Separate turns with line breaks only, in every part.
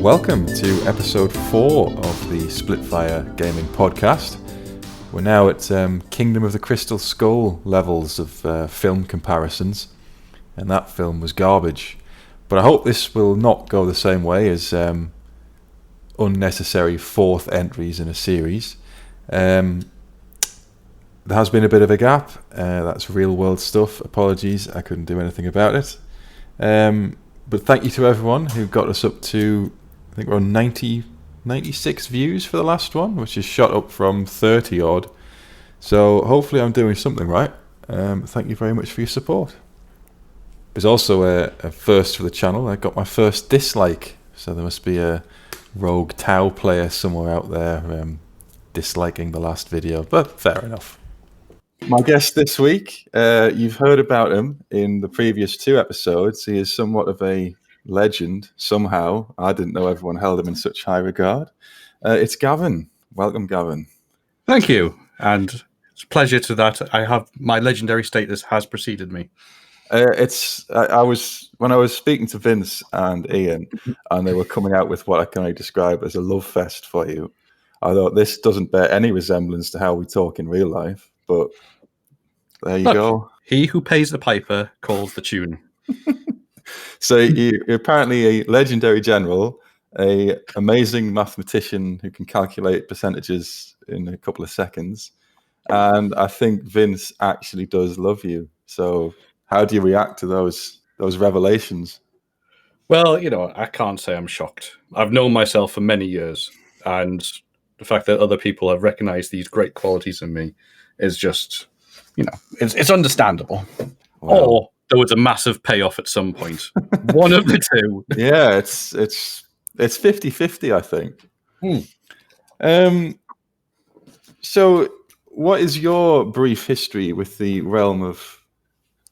Welcome to episode 4 of the Splitfire gaming podcast. We're now at Kingdom of the Crystal Skull levels of film comparisons, and that film was garbage. But I hope this will not go the same way as unnecessary fourth entries in a series. There has been a bit of a gap. That's real world stuff. Apologies, I couldn't do anything about it. But thank you to everyone who got us up to, I think we're on 96 views for the last one, which is shot up from 30 odd. So hopefully I'm doing something right. Thank you very much for your support. There's also a first for the channel. I got my first dislike, so there must be a rogue Tau player somewhere out there disliking the last video, but fair enough. My guest this week, you've heard about him in the previous 2 episodes. He is somewhat of a legend somehow. I didn't know everyone held him in such high regard. It's Gavin. Welcome, Gavin.
Thank you, and it's a pleasure to that. I have my legendary status has preceded me.
I was speaking to Vince and Ian, and they were coming out with what I can only describe as a love fest for you. I thought this doesn't bear any resemblance to how we talk in real life, but there you go.
He who pays the piper calls the tune.
So you're apparently a legendary general, a amazing mathematician who can calculate percentages in a couple of seconds, and I think Vince actually does love you. So how do you react to those revelations?
Well, I can't say I'm shocked. I've known myself for many years, and the fact that other people have recognized these great qualities in me is just, it's understandable. Wow. Or there was a massive payoff at some point. One of the two.
Yeah, it's 50-50, I think. So what is your brief history with the realm of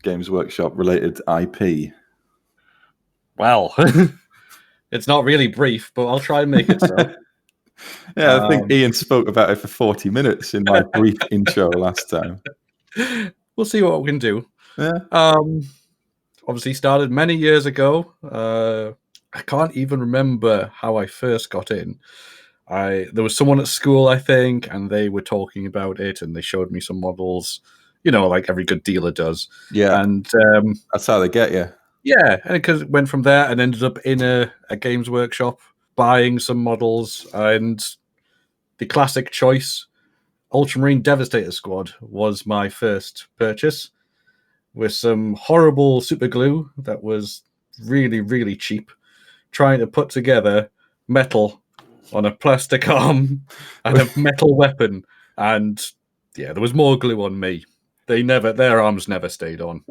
Games Workshop related IP?
Well, it's not really brief, but I'll try and make it so.
Yeah, I think Ian spoke about it for 40 minutes in my brief intro last time.
We'll see what we can do.
Yeah.
Obviously started many years ago. I can't even remember how I first got in. There was someone at school, I think, and they were talking about it, and they showed me some models, like every good dealer does.
Yeah.
And
that's how they get you.
Yeah, and it went from there and ended up in a Games Workshop buying some models, and the classic choice, Ultramarine Devastator Squad, was my first purchase, with some horrible super glue that was really, really cheap, trying to put together metal on a plastic arm and a metal weapon. And yeah, there was more glue on me. Their arms never stayed on.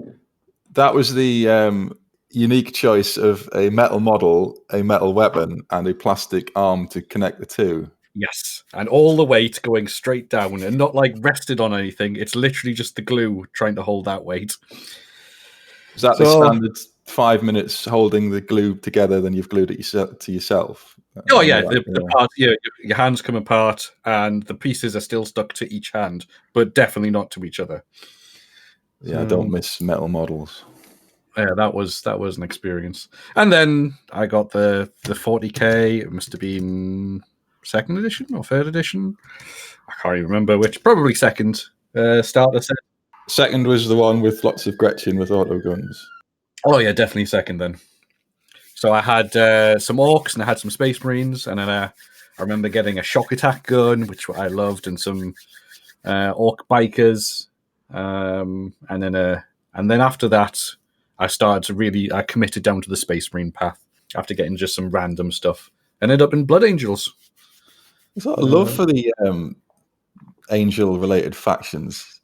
That was the unique choice of a metal model, a metal weapon, and a plastic arm to connect the two.
Yes, and all the weight going straight down and not like rested on anything. It's literally just the glue trying to hold that weight.
Is that the standard 5 minutes holding the glue together, then you've glued it to yourself?
Oh yeah, the part, your hands come apart and the pieces are still stuck to each hand, but definitely not to each other.
Yeah, I don't miss metal models.
Yeah, that was an experience. And then I got the 40k. It must have been second edition or third edition. I can't even remember which. Probably second. Starter set.
Second was the one with lots of Gretchen with auto guns.
Oh yeah, definitely second then. So I had some orcs and I had some space marines, and then I remember getting a shock attack gun, which I loved, and some orc bikers, and then after that, I committed down to the space marine path after getting just some random stuff. Ended up in Blood Angels.
There's a lot of love for the angel-related factions.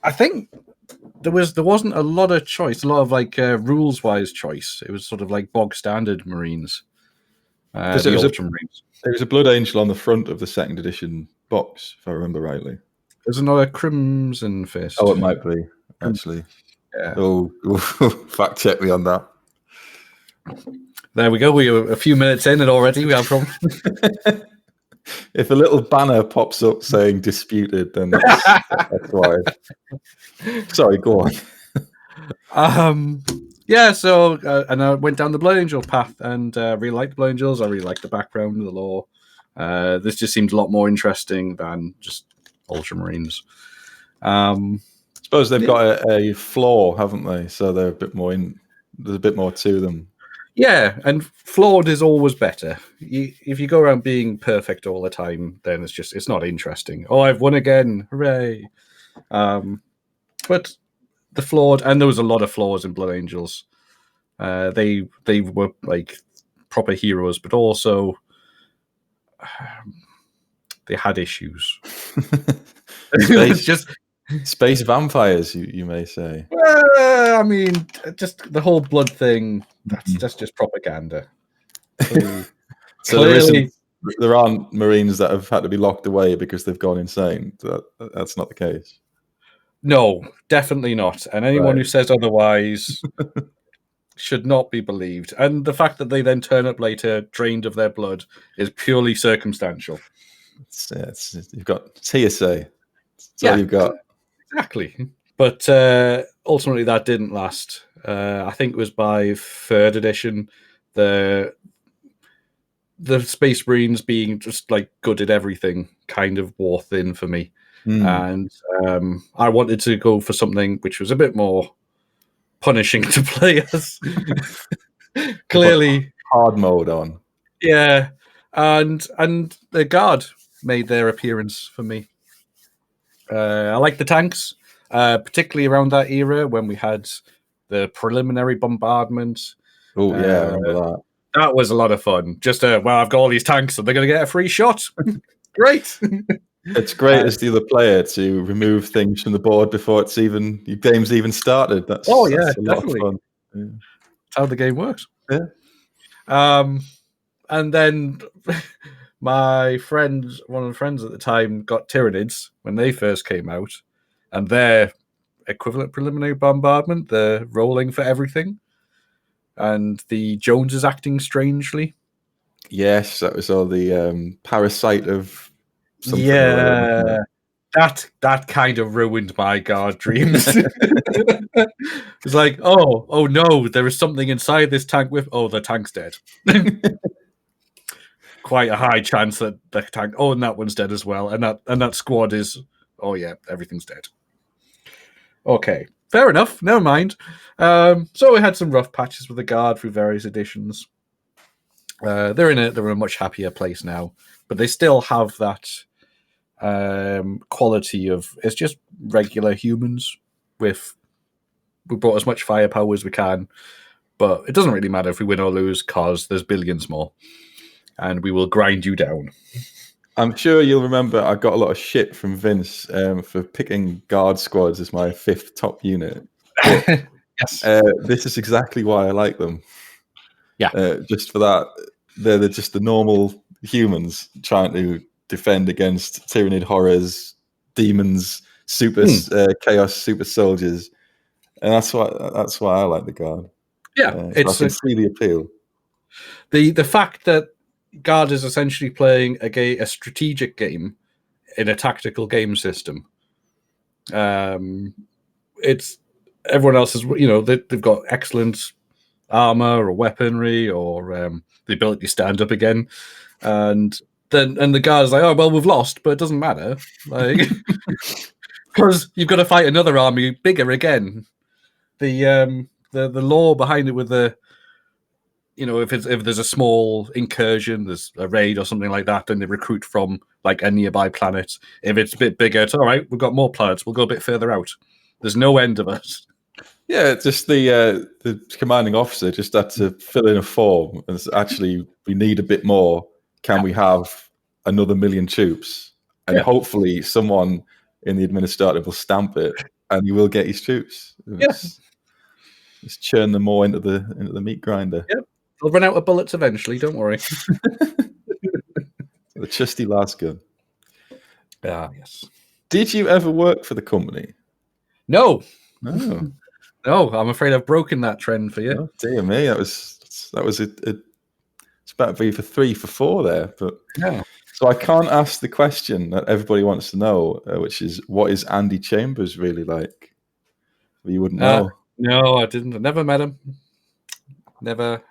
I think there wasn't a lot of choice, a lot of like rules-wise choice. It was sort of like bog standard Marines.
Marines. There was a Blood Angel on the front of the second edition box, if I remember rightly.
There's another Crimson Fist.
Oh, it might be actually.
Yeah.
Oh, fact check me on that.
There we go. We are a few minutes in and already we have a problem.
If a little banner pops up saying disputed, then that's why. Sorry, go on.
Yeah, so and I went down the Blood Angel path and really liked the Blood Angels. I really liked the background, the lore. This just seemed a lot more interesting than just Ultramarines.
Suppose they've got a flaw, haven't they? So they're a bit more there's a bit more to them.
Yeah, and flawed is always better. If you go around being perfect all the time, then it's not interesting. Oh, I've won again! Hooray! But the flawed, and there was a lot of flaws in Blood Angels. They were like proper heroes, but also they had issues.
Space,
just
space vampires, you may say.
I mean, just the whole blood thing. That's just propaganda.
So there aren't Marines that have had to be locked away because they've gone insane. That's not the case.
No, definitely not. And anyone who says otherwise should not be believed. And the fact that they then turn up later drained of their blood is purely circumstantial.
You've got hearsay. That's all you've got.
Exactly. But ultimately, that didn't last. I think it was by 3rd edition, the Space Marines being just like good at everything kind of wore thin for me. And I wanted to go for something which was a bit more punishing to players. Clearly,
hard mode on.
Yeah, and the Guard made their appearance for me. I like the tanks, particularly around that era when we had the preliminary bombardment.
Oh yeah, I remember that.
That was a lot of fun. Just well, I've got all these tanks, and they're going to get a free shot. Great.
It's great as the other player to remove things from the board before your game's even started. That's a lot of fun. Yeah.
That's how the game works.
Yeah.
And then my friends, one of the friends at the time, got Tyranids when they first came out, and their equivalent preliminary bombardment, the rolling for everything, and the Joneses acting strangely.
Yes, that was all the parasite of something.
Yeah, that kind of ruined my Guard dreams. It's like, oh no, there is something inside this tank with. Oh, the tank's dead. Quite a high chance that the tank. Oh, and that one's dead as well, and that squad is. Oh yeah, everything's dead. Okay, fair enough. Never mind. So we had some rough patches with the Guard through various editions. They're in a much happier place now, but they still have that quality of it's just regular humans we brought as much firepower as we can, but it doesn't really matter if we win or lose because there's billions more, and we will grind you down.
I'm sure you'll remember I got a lot of shit from Vince for picking Guard squads as my 5th top unit. But,
yes.
This is exactly why I like them.
Yeah.
Just for that, they're just the normal humans trying to defend against Tyranid horrors, demons, chaos super soldiers, and that's why I like the Guard.
Yeah,
I can see the appeal.
The fact that Guard is essentially playing a strategic game in a tactical game system. It's everyone else is they've got excellent armor or weaponry or the ability to stand up again, and the Guard's like, oh well, we've lost, but it doesn't matter, like because you've got to fight another army bigger again. The lore behind it with the if there's a small incursion, there's a raid or something like that, then they recruit from like a nearby planet. If it's a bit bigger, it's all right. We've got more planets. We'll go a bit further out. There's no end of it. Yeah,
it's just the commanding officer just had to fill in a form. And actually, we need a bit more. Can we have another 1 million troops? And hopefully, someone in the administrative will stamp it, and you will get his troops. Just churn them more into the meat grinder.
Yep. They'll run out of bullets eventually, don't worry.
The trusty last gun.
Yes.
Did you ever work for the company?
No.
No.
No, I'm afraid I've broken that trend for you.
Oh, dear me, that was it's about to be for 3 for 4 there. But so I can't ask the question that everybody wants to know, which is what is Andy Chambers really like? You wouldn't know.
No, I didn't. I never met him. Never.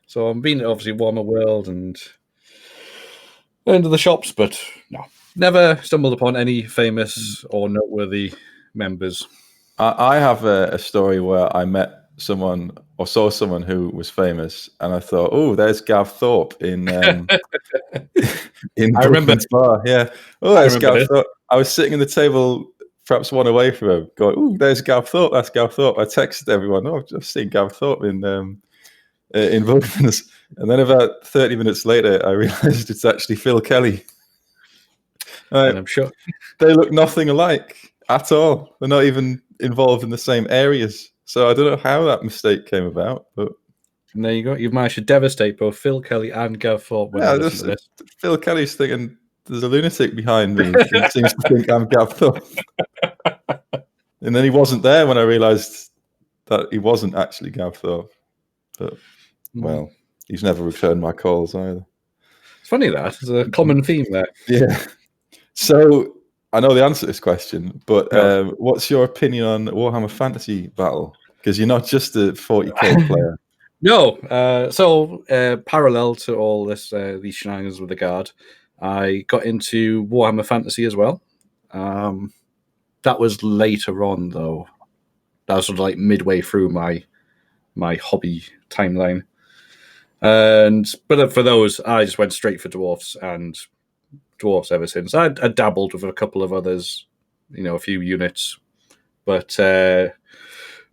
So I'm been obviously Warhammer World and into the shops, but no, never stumbled upon any famous or noteworthy members.
I have a story where I met someone or saw someone who was famous, and I thought, "Oh, there's Gav Thorpe in in
I remember.
Bookman's Bar." Yeah. Oh,
I
there's
remember
Gav
this.
Thorpe. I was sitting in the table, perhaps one away from him, going, "Oh, there's Gav Thorpe. That's Gav Thorpe." I texted everyone, "Oh, I've just seen Gav Thorpe in Bookman's," and then about 30 minutes later, I realised it's actually Phil Kelly.
And I'm sure
They look nothing alike at all. They're not even involved in the same areas. So I don't know how that mistake came about, but
and there you go. You've managed to devastate both Phil Kelly and Gav Thorpe when
yeah,
you listen to this.
Phil Kelly's thinking there's a lunatic behind me and seems to think I'm Gav Thorpe. And then he wasn't there when I realised that he wasn't actually Gav Thorpe. But well, he's never returned my calls either.
It's funny that there's a common theme there.
Yeah. So I know the answer to this question, but
Yeah.
what's your opinion on Warhammer Fantasy Battle? Because you're not just a 40k player.
No, so parallel to all this, these shenanigans with the guard, I got into Warhammer Fantasy as well. That was later on, though. That was sort of like midway through my hobby timeline. But for those, I just went straight for dwarfs and dwarfs ever since. I dabbled with a couple of others, a few units, but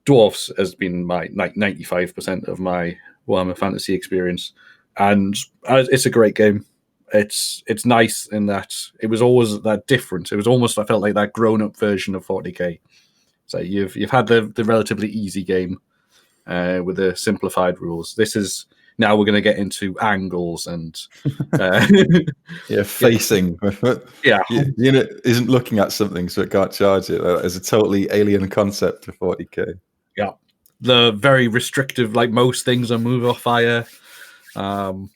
dwarfs has been my 95% of my Warhammer Fantasy experience, and it's a great game. It's nice in that it was always that different. It was almost, I felt like that grown up version of 40k. So you've had the relatively easy game with the simplified rules. This is now we're going to get into angles and
Yeah, facing.
Yeah.
The unit isn't looking at something, so it can't charge it. It's a totally alien concept for 40k.
Yeah, the very restrictive, like most things on move or fire. You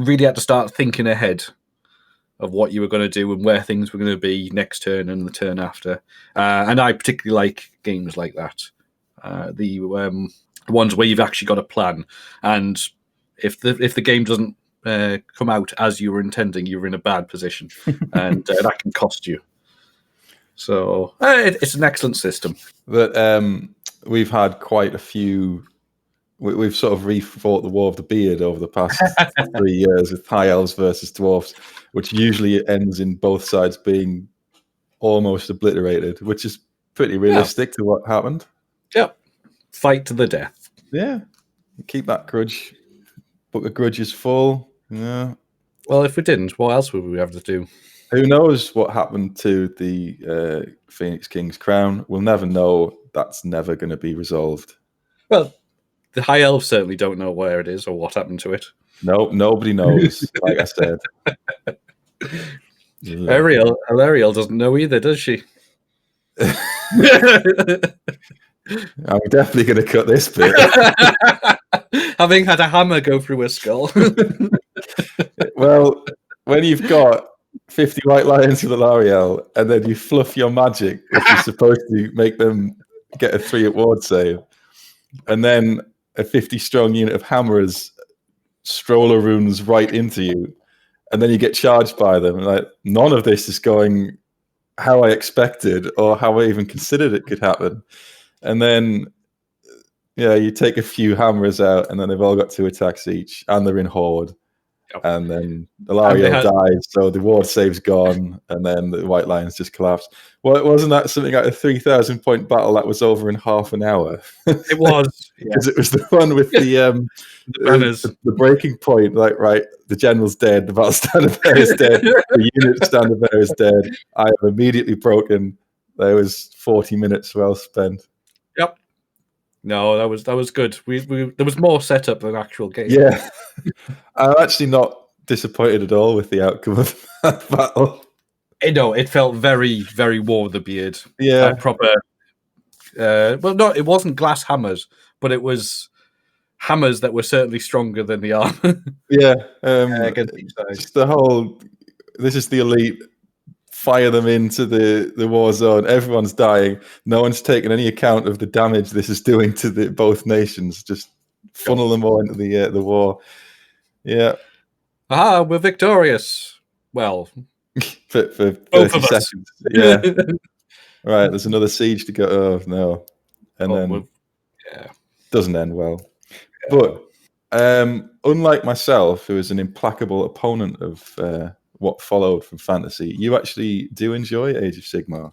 really had to start thinking ahead of what you were going to do and where things were going to be next turn and the turn after. And I particularly like games like that. The ones where you've actually got a plan, and if the game doesn't come out as you were intending, you're in a bad position, and that can cost you. So it's an excellent system.
But we've had quite a few. We've sort of refought the War of the Beard over the past 3 years with high elves versus dwarfs, which usually ends in both sides being almost obliterated, which is pretty realistic to what happened.
Yep. Fight to the death.
Yeah. Keep that grudge. Book of Grudges full. Yeah.
Well, if we didn't, what else would we have to do?
Who knows what happened to the Phoenix King's crown? We'll never know. That's never going to be resolved.
Well, the High Elves certainly don't know where it is or what happened to it.
No, nobody knows, like I said.
Yeah. Ariel doesn't know either, does she?
I'm definitely going to cut this bit.
Having had a hammer go through her skull.
Well, when you've got 50 white lions with Alariel, and then you fluff your magic, which is supposed to make them get a 3 at ward save, and then a 50-strong unit of hammerers stroller runes right into you, and then you get charged by them. Like, none of this is going how I expected or how I even considered it could happen. And then, you take a few hammerers out, and then they've all got 2 attacks each, and they're in horde. Yep. And then Alariel dies, so the ward save's gone, and then the White Lions just collapse. Well, wasn't that something like a 3,000 point battle that was over in half an hour?
It was,
because it was the one with the banners, the breaking point. Like, right, the general's dead, the battle standard bearer is dead, the unit standard bearer is dead. I have immediately broken. There was 40 minutes well spent.
Yep. No, that was good. We there was more setup than actual game.
Yeah, I'm actually not disappointed at all with the outcome of that battle.
No, it felt very, very War of the Beard.
Yeah,
proper. Well, no, it wasn't glass hammers, but it was hammers that were certainly stronger than the armor.
Yeah,
against each side.
Just the whole. This is the elite fire them into the war zone. Everyone's dying. No one's taking any account of the damage this is doing to both nations. Just funnel them all into the war. Yeah.
Aha, we're victorious. Well,
for
both
30
of us.
seconds. Yeah. Right, there's another siege to go. Oh, no. And then doesn't end well. Yeah. But unlike myself, who is an implacable opponent of what followed from fantasy, you actually do enjoy Age of Sigmar.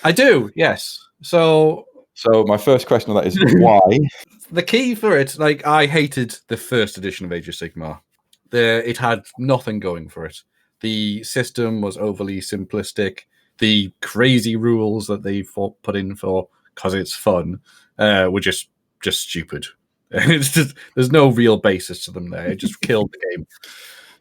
I do, yes. So
my first question on that is why?
The key for it, like, I hated the first edition of Age of Sigmar. It had nothing going for it. The system was overly simplistic. The crazy rules that they put in for because it's fun were just stupid. It's just, there's no real basis to them there. It just killed the game.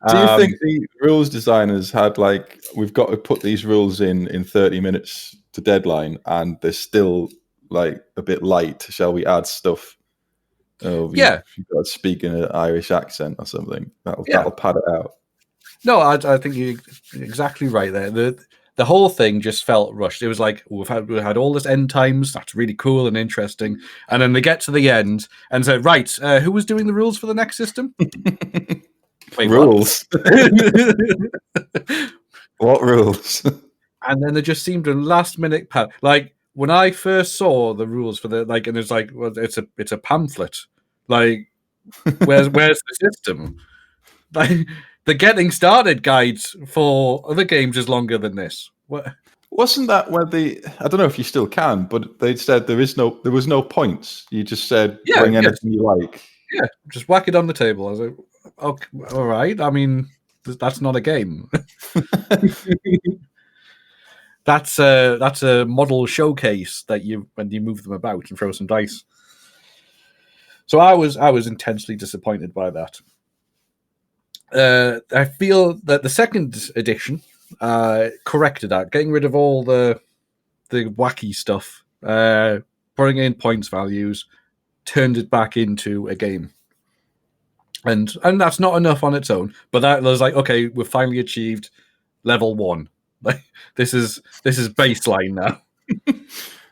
Do you think the rules designers had like, we've got to put these rules in 30 minutes to deadline, and they're still like a bit light? Shall we add stuff? Oh,
yeah,
you've got to speak in an Irish accent or something. That'll pad it out.
No, I think you're exactly right there. The whole thing just felt rushed. It was like we've had all this end times. That's really cool and interesting. And then they get to the end and say, right, who was doing the rules for the next system? Wait,
rules. What rules?
And then they just seemed a last minute like when I first saw the rules for the and it's like, well, it's a pamphlet. Like, where's the system? Like, the getting started guides for other games is longer than this. What?
Wasn't that where I don't know if you still can, but they said there was no points. You just said bring anything you like.
Yeah, just whack it on the table. I was like, okay, all right. I mean, that's not a game. That's a model showcase that when you move them about and throw some dice. So I was intensely disappointed by that. I feel that the second edition corrected that, getting rid of all the wacky stuff, putting in points values, turned it back into a game. And that's not enough on its own, but that was like, okay, we've finally achieved level 1. Like, this is baseline now.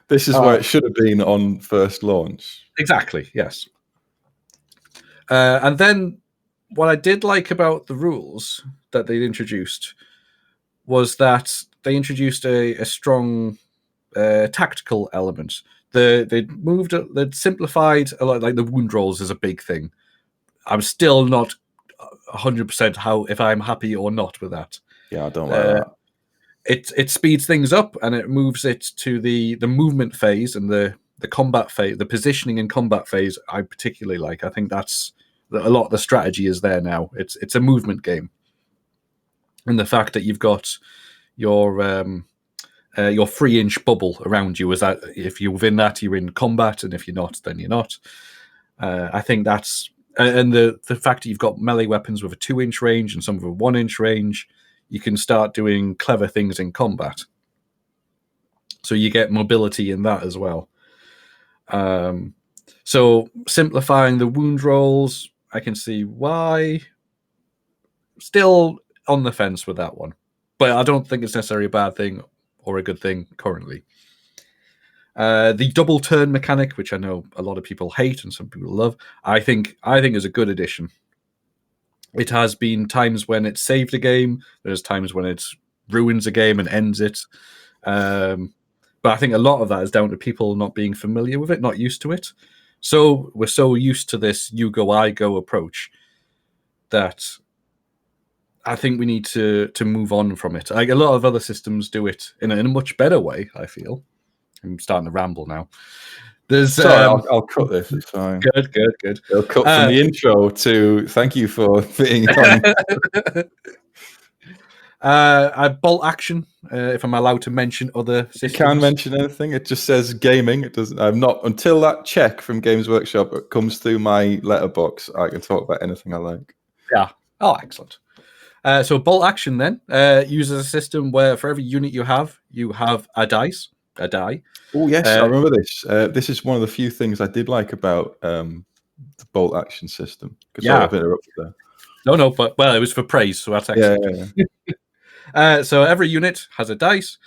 This is where it should have been on first launch.
Exactly, yes. And then what I did like about the rules that they introduced was that they introduced a strong tactical element. They'd simplified a lot. Like the wound rolls is a big thing. I'm still not 100% if I'm happy or not with that.
Yeah, I don't like that.
It speeds things up and it moves it to the movement phase and the combat phase, the positioning and combat phase. I particularly like. I think that's a lot of the strategy is there now. It's a movement game, and the fact that you've got your 3-inch bubble around you is that if you're within that, you're in combat, and if you're not, then you're not. I think that's and the fact that you've got melee weapons with a 2-inch range and some with a 1-inch range, you can start doing clever things in combat. So you get mobility in that as well. So simplifying the wound rolls, I can see why. Still on the fence with that one, but I don't think it's necessarily a bad thing or a good thing currently. The double turn mechanic, which I know a lot of people hate and some people love, I think is a good addition. It has been times when it saved a game. There's times when it ruins a game and ends it. But I think a lot of that is down to people not being familiar with it, not used to it. So we're so used to this you go, I go approach that I think we need to move on from it. Like a lot of other systems do it in a much better way, I feel. I'm starting to ramble now.
Sorry, I'll cut this. It's fine.
Good.
I'll cut from the intro to thank you for being on.
Bolt action. If I'm allowed to mention other systems,
you can mention anything. It just says gaming. It doesn't. I'm not until that check from Games Workshop comes through my letterbox. I can talk about anything I like.
Yeah. Oh, excellent. So bolt action then uses a system where for every unit you have a die.
Oh yes, I remember this. This is one of the few things I did like about the bolt action system.
Yeah,
I've interrupted there.
No, but it was for praise, so that's excellent. So every unit has a dice.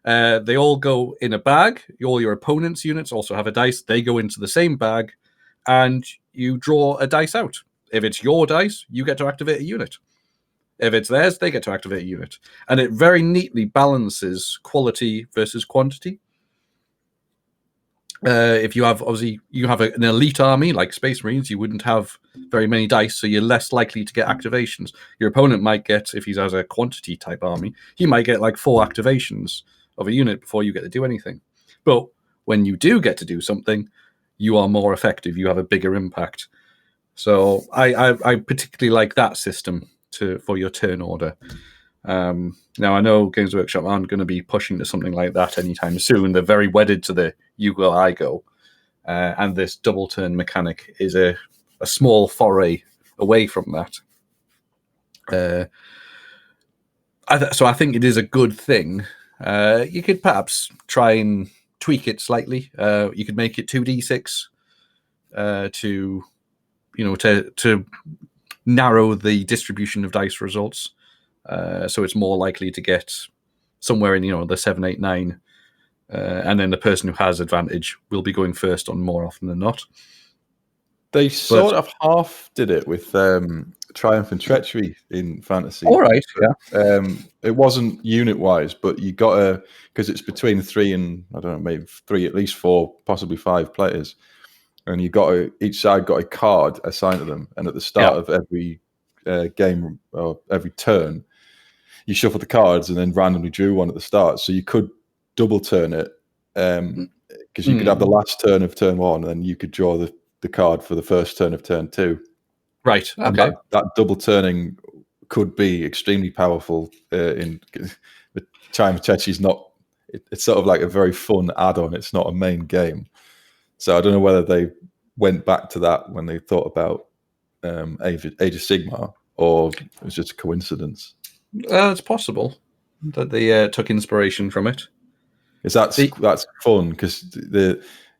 They all go in a bag. All your opponent's units also have a dice. They go into the same bag, and you draw a dice out. If it's your dice, you get to activate a unit. If it's theirs, they get to activate a unit. And it very neatly balances quality versus quantity. If you have, obviously, you have an elite army like Space Marines, you wouldn't have very many dice, so you're less likely to get activations. Your opponent might get, if he has a quantity type army, he might get like 4 activations of a unit before you get to do anything. But when you do get to do something, you are more effective. You have a bigger impact. So I particularly like that system for your turn order. Now, I know Games Workshop aren't going to be pushing to something like that anytime soon. They're very wedded to the you go, I go. And this double turn mechanic is a small foray away from that. So I think it is a good thing. You could perhaps try and tweak it slightly. You could make it 2d6 to narrow the distribution of dice results. So it's more likely to get somewhere in the 7, 8, 9, and then the person who has advantage will be going first on more often than not.
They sort of half did it with Triumph and Treachery in Fantasy.
All right, yeah.
It wasn't unit wise, but you got to, because it's between 3 and I don't know, maybe 3, at least 4, possibly 5 players, and each side got a card assigned to them, and at the start of every game or every turn, you shuffle the cards and then randomly drew one at the start. So you could double turn it because you could have the last turn of turn 1, and then you could draw the card for the first turn of turn 2.
Right. Okay.
And that double turning could be extremely powerful. In the Time of Chechi's not. It's sort of like a very fun add-on. It's not a main game. So I don't know whether they went back to that when they thought about Age of Sigmar, or it was just a coincidence.
It's possible that they took inspiration from it.
Because that's fun, because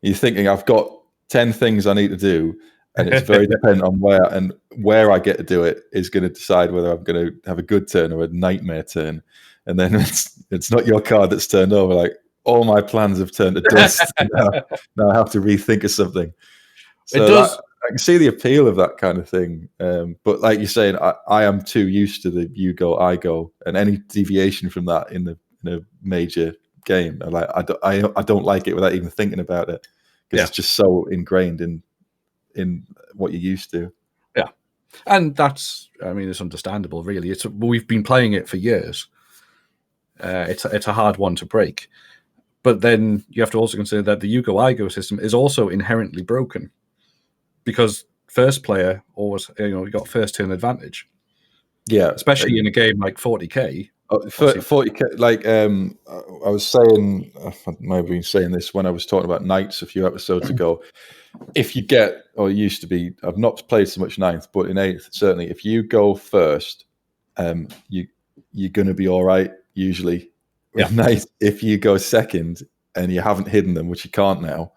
you're thinking, I've got 10 things I need to do, and it's very dependent on where I get to do it is going to decide whether I'm going to have a good turn or a nightmare turn. And then it's not your card that's turned over. Like, all my plans have turned to dust. now I have to rethink of something. So
it does.
I can see the appeal of that kind of thing. But like you're saying, I am too used to the you go, I go, and any deviation from that in a major game, I don't like it without even thinking about it, because it's just so ingrained in what you're used to.
Yeah, and it's understandable, really. We've been playing it for years. It's a hard one to break, but then you have to also consider that the you go, I go system is also inherently broken, because first player always you got first turn advantage.
Yeah,
especially in a game like 40k.
40k, like I was saying, I might have been saying this when I was talking about Knights a few episodes ago. If you get, or it used to be, I've not played so much 9th, but in 8th, certainly, if you go first, you're going to be all right, usually. With 9th, if you go second and you haven't hidden them, which you can't now,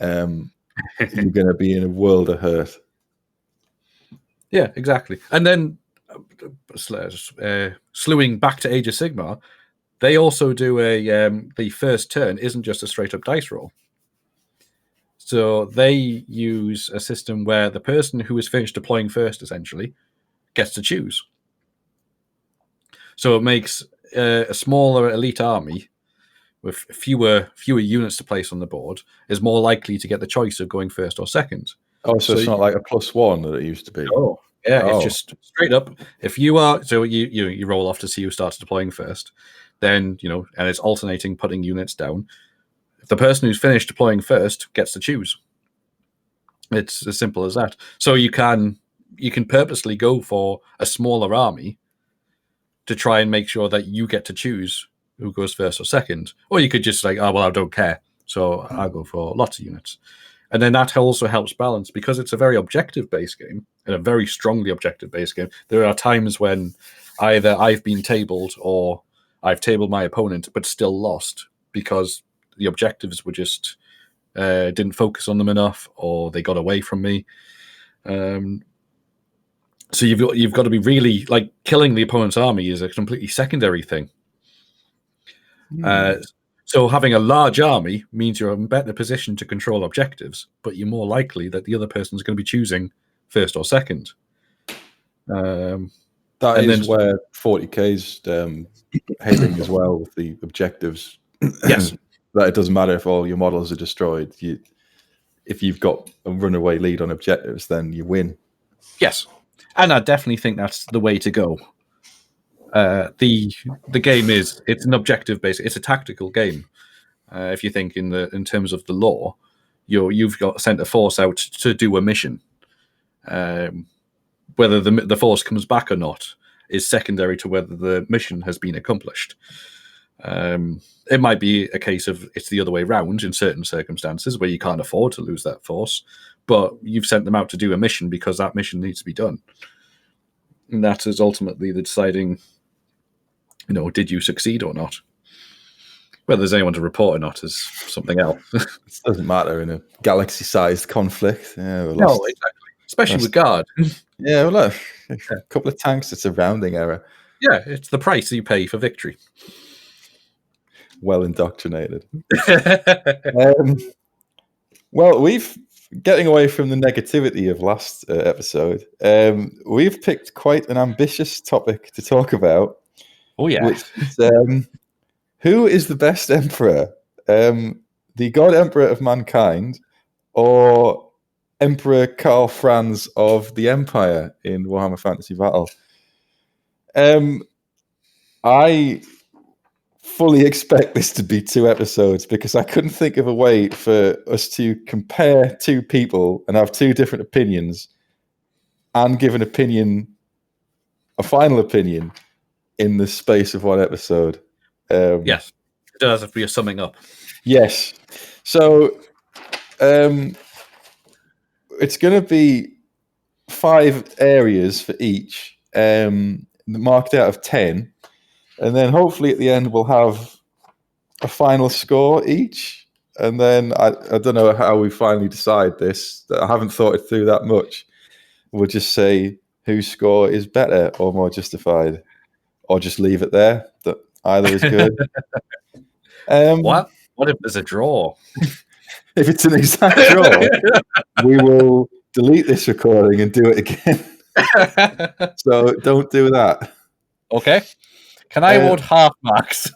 you're going to be in a world of hurt.
Yeah, exactly. And then slewing back to Age of Sigmar, they also do the first turn isn't just a straight up dice roll. So they use a system where the person who is finished deploying first essentially gets to choose. So it makes a smaller elite army with fewer units to place on the board is more likely to get the choice of going first or second.
Oh, so it's not like a +1 that it used to be.
Oh, yeah, it's just straight up. If you are, so you roll off to see who starts deploying first, then and it's alternating putting units down. If the person who's finished deploying first gets to choose. It's as simple as that. So you can purposely go for a smaller army to try and make sure that you get to choose who goes first or second, or you could just like, oh well, I don't care, so I'll go for lots of units. And then that also helps balance, because it's a very objective-based game, and a very strongly objective-based game. There are times when either I've been tabled or I've tabled my opponent, but still lost because the objectives were just didn't focus on them enough, or they got away from me. So you've got to be really, like, killing the opponent's army is a completely secondary thing. So having a large army means you're in a better position to control objectives, but you're more likely that the other person is going to be choosing first or second.
That is where 40K's heading as well with the objectives.
Yes.
That it doesn't matter if all your models are destroyed. If you've got a runaway lead on objectives, then you win.
Yes, and I definitely think that's the way to go. The game it's an objective based. It's a tactical game. If you think in terms of the lore, you've got sent a force out to do a mission. Whether the force comes back or not is secondary to whether the mission has been accomplished. It might be a case of it's the other way around in certain circumstances where you can't afford to lose that force, but you've sent them out to do a mission because that mission needs to be done. And that is ultimately the deciding, did you succeed or not? Whether there's anyone to report or not is something else.
It doesn't matter in a galaxy-sized conflict. Yeah,
no, exactly. Especially with Guard.
Yeah, well, a couple of tanks, it's a rounding error.
Yeah, it's the price you pay for victory.
Well indoctrinated. Well, getting away from the negativity of last episode, we've picked quite an ambitious topic to talk about.
Oh, yeah.
Which is, who is the best emperor? The God Emperor of mankind or Emperor Karl Franz of the Empire in Warhammer Fantasy Battle? I fully expect this to be 2 episodes because I couldn't think of a way for us to compare 2 people and have 2 different opinions and give a final opinion in the space of 1 episode.
Yes, it does have to be a summing up.
Yes. So it's going to be 5 areas for each, marked out of 10. And then hopefully at the end we'll have a final score each. And then I don't know how we finally decide this. I haven't thought it through that much. We'll just say whose score is better or more justified. Or just leave it there. That either is good.
What if there's a draw?
If it's an exact draw, we will delete this recording and do it again. So don't do that.
Okay. Can I award half marks?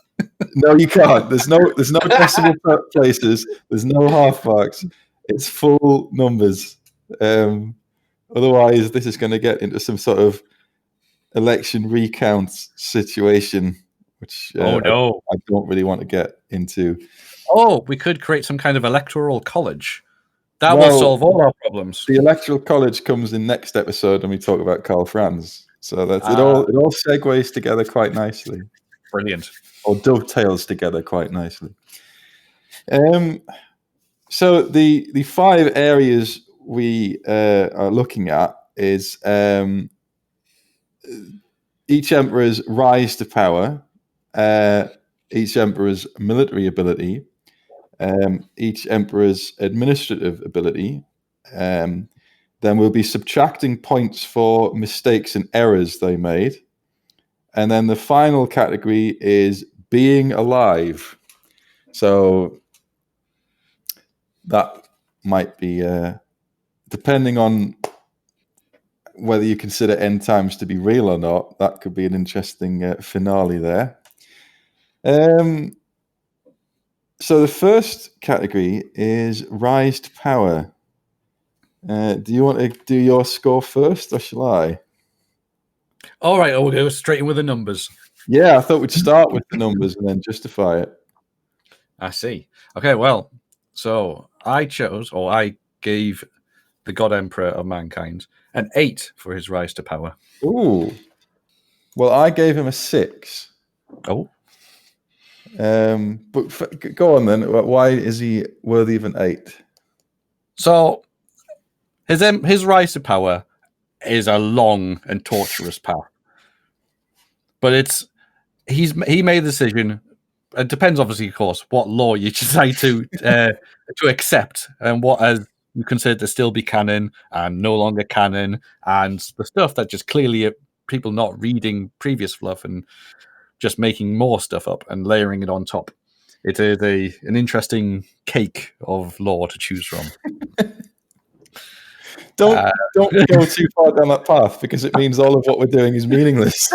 No, you can't. There's no decimal places. There's no half marks. It's full numbers. Otherwise, this is going to get into some sort of election recount situation, which
I
don't really want to get into.
Oh, we could create some kind of electoral college. That will solve all our problems.
The electoral college comes in next episode when we talk about Karl Franz. So that's it all segues together quite nicely.
Brilliant.
Or dovetails together quite nicely. So the 5 areas we are looking at is each emperor's rise to power, each emperor's military ability, each emperor's administrative ability. Then we'll be subtracting points for mistakes and errors they made. And then the final category is being alive. So that might be, depending on whether you consider end times to be real or not, that could be an interesting finale there. So the first category is rise to power. Do you want to do your score first, or shall I?
All right, we'll go straight in with the numbers.
Yeah, I thought we'd start with the numbers and then justify it.
I see. Okay, well, so I gave the God Emperor of mankind an 8 for his rise to power.
Ooh. Well, I gave him a 6.
Oh.
But go on then. Why is he worthy of an 8?
So his rise to power is a long and torturous path, but he made the decision. It depends, obviously, of course, what law you decide to accept and what as you consider to still be canon and no longer canon, and the stuff that just clearly people not reading previous fluff and just making more stuff up and layering it on top. It is an interesting cake of lore to choose from.
Don't go too far down that path, because it means all of what we're doing is meaningless.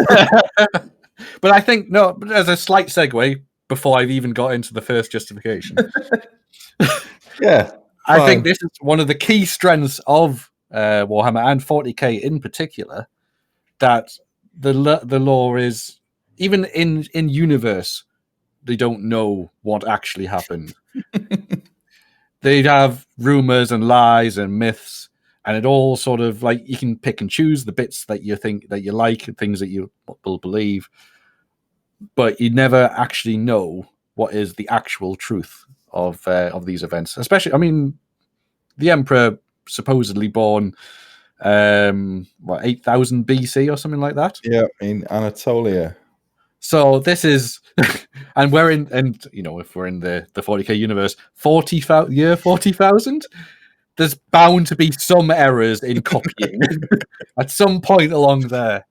But I think, no, as a slight segue, before I've even got into the first justification.
Yeah,
I think this is one of the key strengths of Warhammer and 40k in particular, that the lore is, even in universe, they don't know what actually happened. They'd have rumors and lies and myths, and it all sort of like, you can pick and choose the bits that you think that you like, and things that you will believe, but you never actually know what is the actual truth of these events. Especially, I mean, the Emperor supposedly born 8,000 BC or something like that.
Yeah, in Anatolia.
So this is, and we're in, and you know, if we're in the 40k universe, 40,000, there's bound to be some errors in copying at some point along there.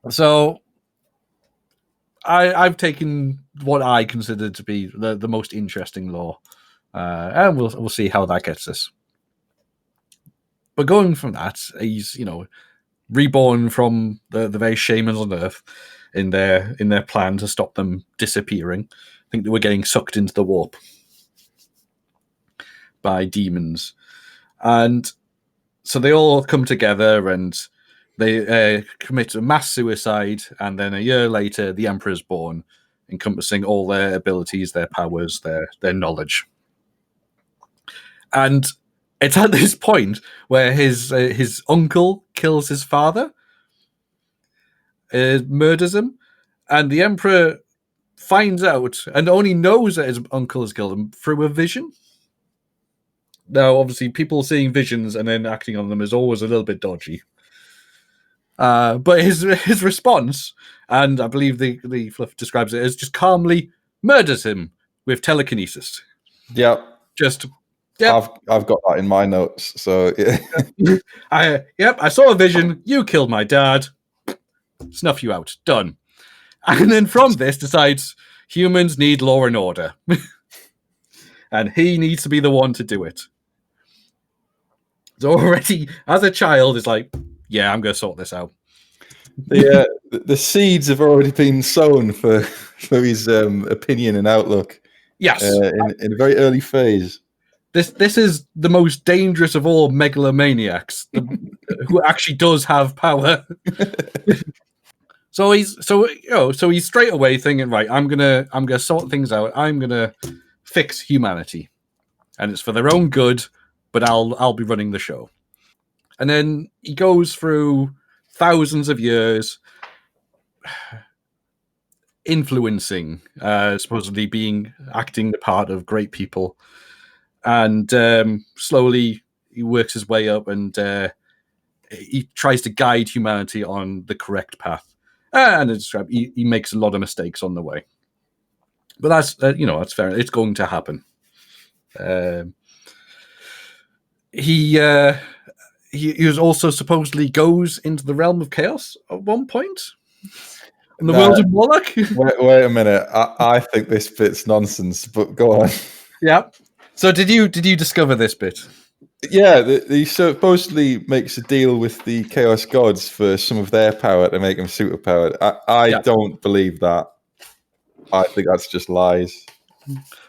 So I've taken what I consider to be the most interesting lore, and we'll see how that gets us. But going from that, he's, you know, reborn from the very shamans on Earth in their plan to stop them disappearing. I think they were getting sucked into the warp by demons, and so they all come together and they commit a mass suicide. And then a year later, the Emperor's born, encompassing all their abilities, their powers, their knowledge. And it's at this point where his uncle kills his father, murders him, and the Emperor finds out and only knows that his uncle has killed him through a vision. Now, obviously, people seeing visions and then acting on them is always a little bit dodgy. But his response, and I believe the fluff describes it as, just calmly murders him with telekinesis.
Yep.
Just,
yep. I've got that in my notes. So yeah.
I saw a vision. You killed my dad. Snuff you out. Done. And then from this decides humans need law and order. And he needs to be the one to do it. So already, as a child, is like, yeah, I'm going to sort this out.
The seeds have already been sown for his opinion and outlook.
Yes,
in a very early phase.
This is the most dangerous of all megalomaniacs, who actually does have power. So he's straight away thinking, right, I'm gonna sort things out. I'm gonna fix humanity, and it's for their own good. But I'll be running the show. And then he goes through thousands of years, influencing, supposedly acting the part of great people, and slowly he works his way up, and he tries to guide humanity on the correct path. And he makes a lot of mistakes on the way, but that's that's fair. It's going to happen. He was also supposedly goes into the realm of chaos at one point. In the world of Moloch.
Wait a minute. I think this bit's nonsense, but go on.
Yeah. So did you discover this bit?
Yeah, he supposedly makes a deal with the Chaos Gods for some of their power to make them superpowered. I don't believe that. I think that's just lies.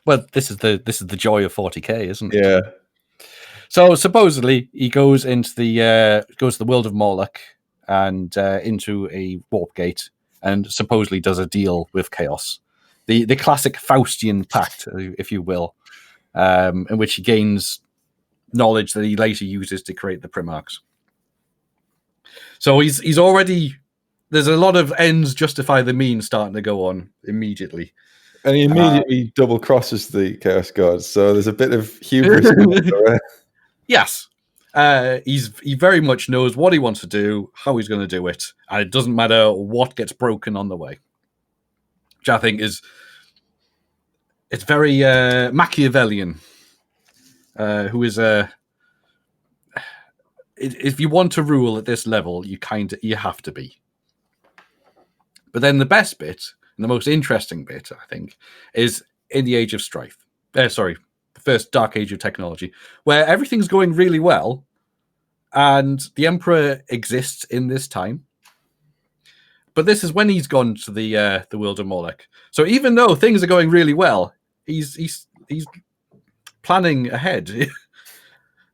Well, this is the joy of 40k, isn't it?
Yeah.
So supposedly he goes into the world of Moloch and into a warp gate, and supposedly does a deal with Chaos, the classic Faustian pact, if you will, in which he gains knowledge that he later uses to create the Primarchs. So he's already, there's a lot of ends justify the means starting to go on immediately.
And he immediately double crosses the Chaos Gods, so there's a bit of hubris.
Yes. He very much knows what he wants to do, how he's going to do it, and it doesn't matter what gets broken on the way. Which I think it's very Machiavellian. Who is if you want to rule at this level, you have to be. But then the best bit, and the most interesting bit, I think, is in the Age of Strife. The first Dark Age of Technology, where everything's going really well, and the Emperor exists in this time. But this is when he's gone to the world of Moloch. So even though things are going really well, he's planning ahead.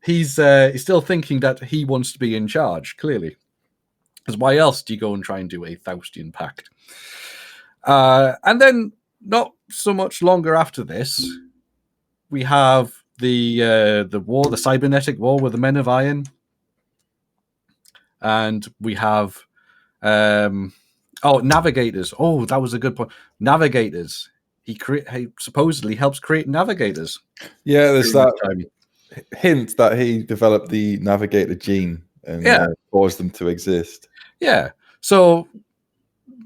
He's still thinking that he wants to be in charge. Clearly, because why else do you go and try and do a Faustian pact? And then, not so much longer after this, we have the war, the cybernetic war with the Men of Iron, and we have navigators. Oh, that was a good point. Navigators. He supposedly helps create navigators.
Yeah, there's that hint that he developed the navigator gene and caused them to exist.
Yeah. So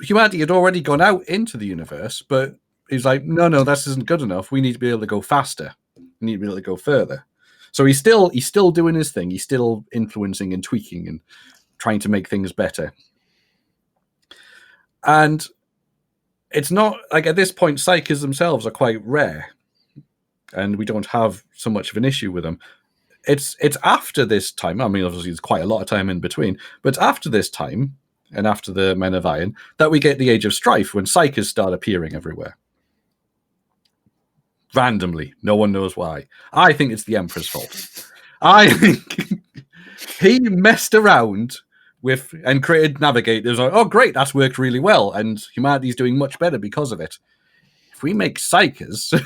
humanity had already gone out into the universe, but he's like, no, this isn't good enough. We need to be able to go faster. We need to be able to go further. So he's still doing his thing. He's still influencing and tweaking and trying to make things better. And it's not like at this point, psychers themselves are quite rare, and we don't have so much of an issue with them. It's after this time. I mean, obviously, there's quite a lot of time in between, but after this time and after the Men of Iron that we get the Age of Strife, when psychers start appearing everywhere. Randomly. No one knows why. I think it's the Emperor's fault. I think he messed around with and created navigators. Like, oh, great, that's worked really well, and humanity's doing much better because of it. If we make psychers,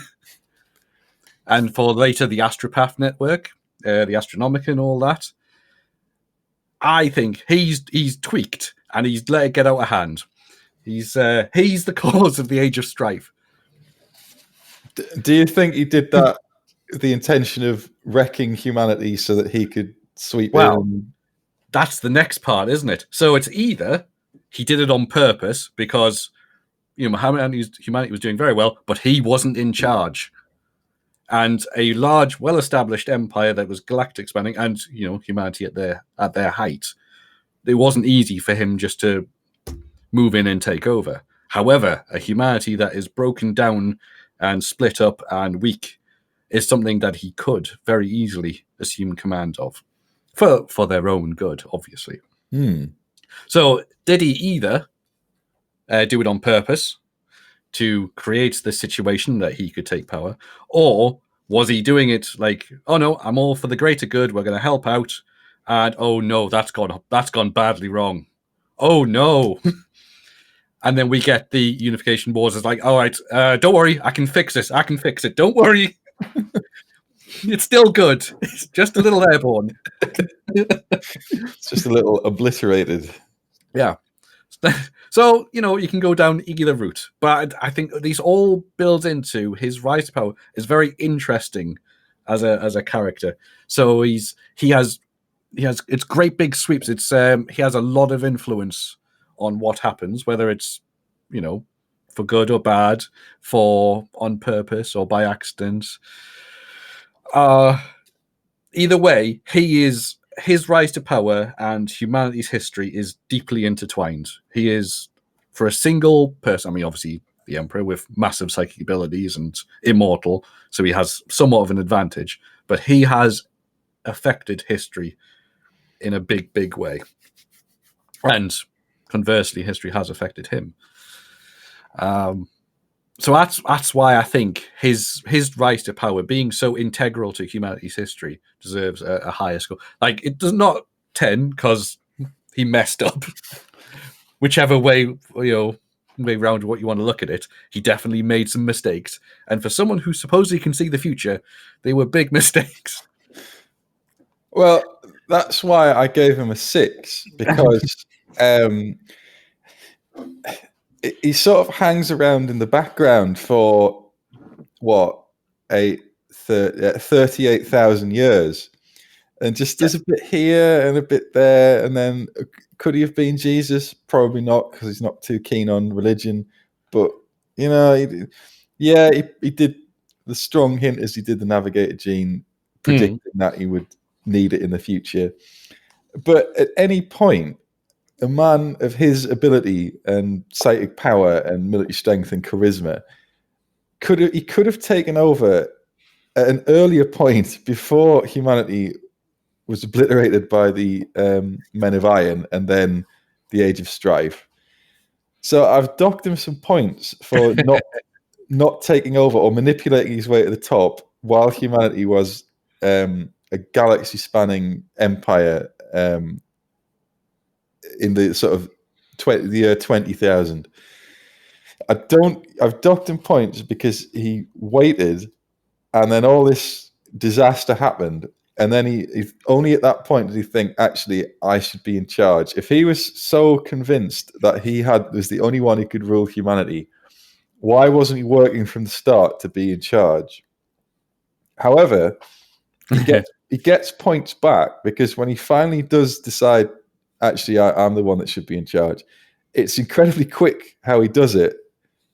and for later the Astropath network, the Astronomica and all that, I think he's tweaked and he's let it get out of hand. He's the cause of the Age of Strife.
Do you think he did that with the intention of wrecking humanity so that he could sweep in?
That's the next part, isn't it? So it's either he did it on purpose because humanity was doing very well, but he wasn't in charge. And a large, well-established empire that was galactic spanning, and humanity at their height, it wasn't easy for him just to move in and take over. However, a humanity that is broken down and split up and weak is something that he could very easily assume command of, for their own good, obviously. So did he either do it on purpose to create the situation that he could take power, or was he doing it like, oh no, I'm all for the greater good, we're going to help out, and oh no, that's gone badly wrong. Oh no. And then we get the unification wars. It's like, all right, don't worry, I can fix it. Don't worry. It's still good. It's just a little airborne.
It's just a little obliterated.
Yeah. So, you can go down either route. But I think these all builds into his rise to power is very interesting as a character. So he has it's great big sweeps. It's he has a lot of influence on what happens, whether it's, for good or bad, for on purpose or by accident. Either way, his rise to power and humanity's history is deeply intertwined. He is, for a single person, I mean, obviously the Emperor with massive psychic abilities and immortal, so he has somewhat of an advantage, but he has affected history in a big, big way. And conversely, history has affected him. So that's why I think his rise to power, being so integral to humanity's history, deserves a higher score. Like, it does not 10 because he messed up. Whichever way round what you want to look at it, he definitely made some mistakes. And for someone who supposedly can see the future, they were big mistakes.
Well, that's why I gave him a 6, because he sort of hangs around in the background for 38,000 years, and just does a bit here and a bit there. And then could he have been Jesus? Probably not, because he's not too keen on religion. But he did. The strong hint is he did the navigator gene, predicting that he would need it in the future. But at any point, a man of his ability and psychic power and military strength and charisma could have taken over at an earlier point before humanity was obliterated by the Men of Iron and then the Age of Strife. So I've docked him some points for not taking over or manipulating his way to the top while humanity was a galaxy-spanning empire in the sort of the year 20,000. I've docked him points because he waited, and then all this disaster happened, and then he only at that point did he think, actually, I should be in charge. If he was so convinced that he was the only one who could rule humanity, why wasn't he working from the start to be in charge? However, he gets points back because when he finally does decide, actually, I'm the one that should be in charge, it's incredibly quick how he does it.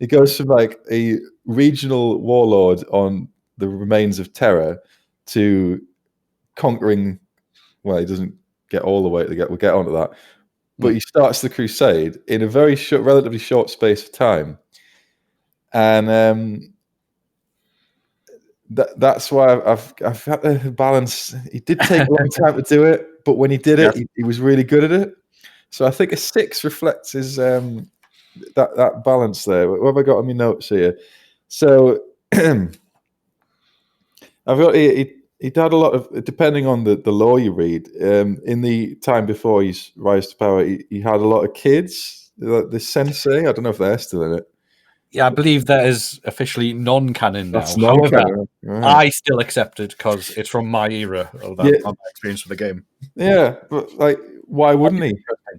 He goes from like a regional warlord on the remains of Terra to conquering. Well, he doesn't get all the way. We'll get onto that. But he starts the crusade in a very relatively short space of time. And that's why I've had to balance. He did take a long time to do it, but when he did it, he was really good at it. So I think a 6 reflects his that balance there. What have I got on my notes here? So I've got he had a lot of, depending on the law you read, in the time before his rise to power, he had a lot of kids. The sensei, I don't know if they're still in it.
Yeah, I believe that is officially non-canon now.
That's non-canon.
However, I still accept it because it's from my era of that, my experience with the game.
Yeah, but like, why wouldn't he?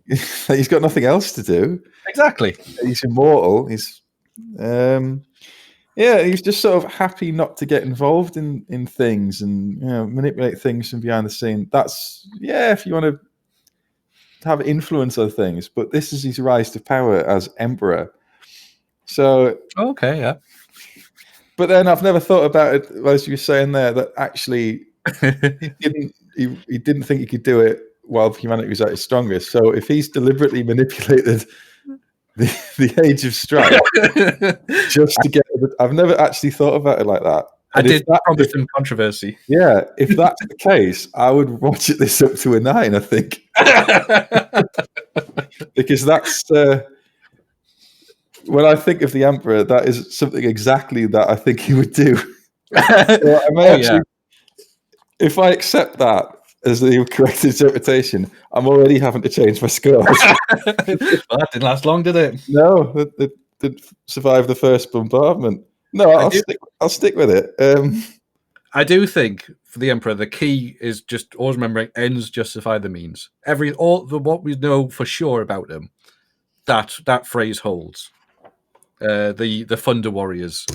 He's got nothing else to do.
Exactly.
He's immortal. He's he's just sort of happy not to get involved in things and manipulate things from behind the scene. That's if you want to have influence on things. But this is his rise to power as emperor. So
okay, yeah.
But then I've never thought about it, as you were saying there, that actually he didn't think he could do it while humanity was at its strongest. So if he's deliberately manipulated the Age of Strife just to get, I've never actually thought about it like that.
I did promise some controversy.
Yeah, if that's the case, I would ratchet this up to a 9, I think, because that's. When I think of the Emperor, that is something exactly that I think he would do. So if I accept that as the correct interpretation, I'm already having to change my scores.
Well, that didn't last long, did it?
No, it didn't survive the first bombardment. No, I'll stick with it.
I do think for the Emperor, the key is just always remembering ends justify the means. What we know for sure about him, that phrase holds. The Thunder Warriors,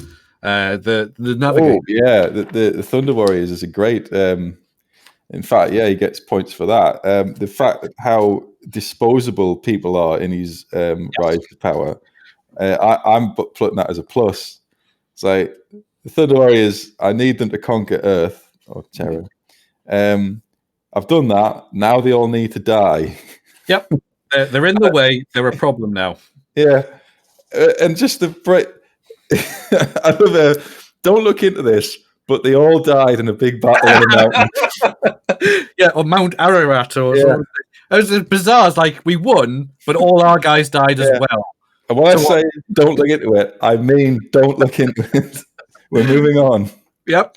the Navigator.
Oh yeah, the Thunder Warriors is a great. In fact, he gets points for that. The fact that how disposable people are in his rise to power, I'm putting that as a plus. It's like the Thunder Warriors. I need them to conquer Earth or Terra. I've done that. Now they all need to die.
Yep, they're in the way. They're a problem now.
Yeah. And just the break. I love don't look into this, but they all died in a big battle on a mountain.
Or Mount Ararat or something. It was bizarre. It's like we won, but all our guys died as well.
And when I say don't look into it, I mean don't look into it. We're moving on.
Yep.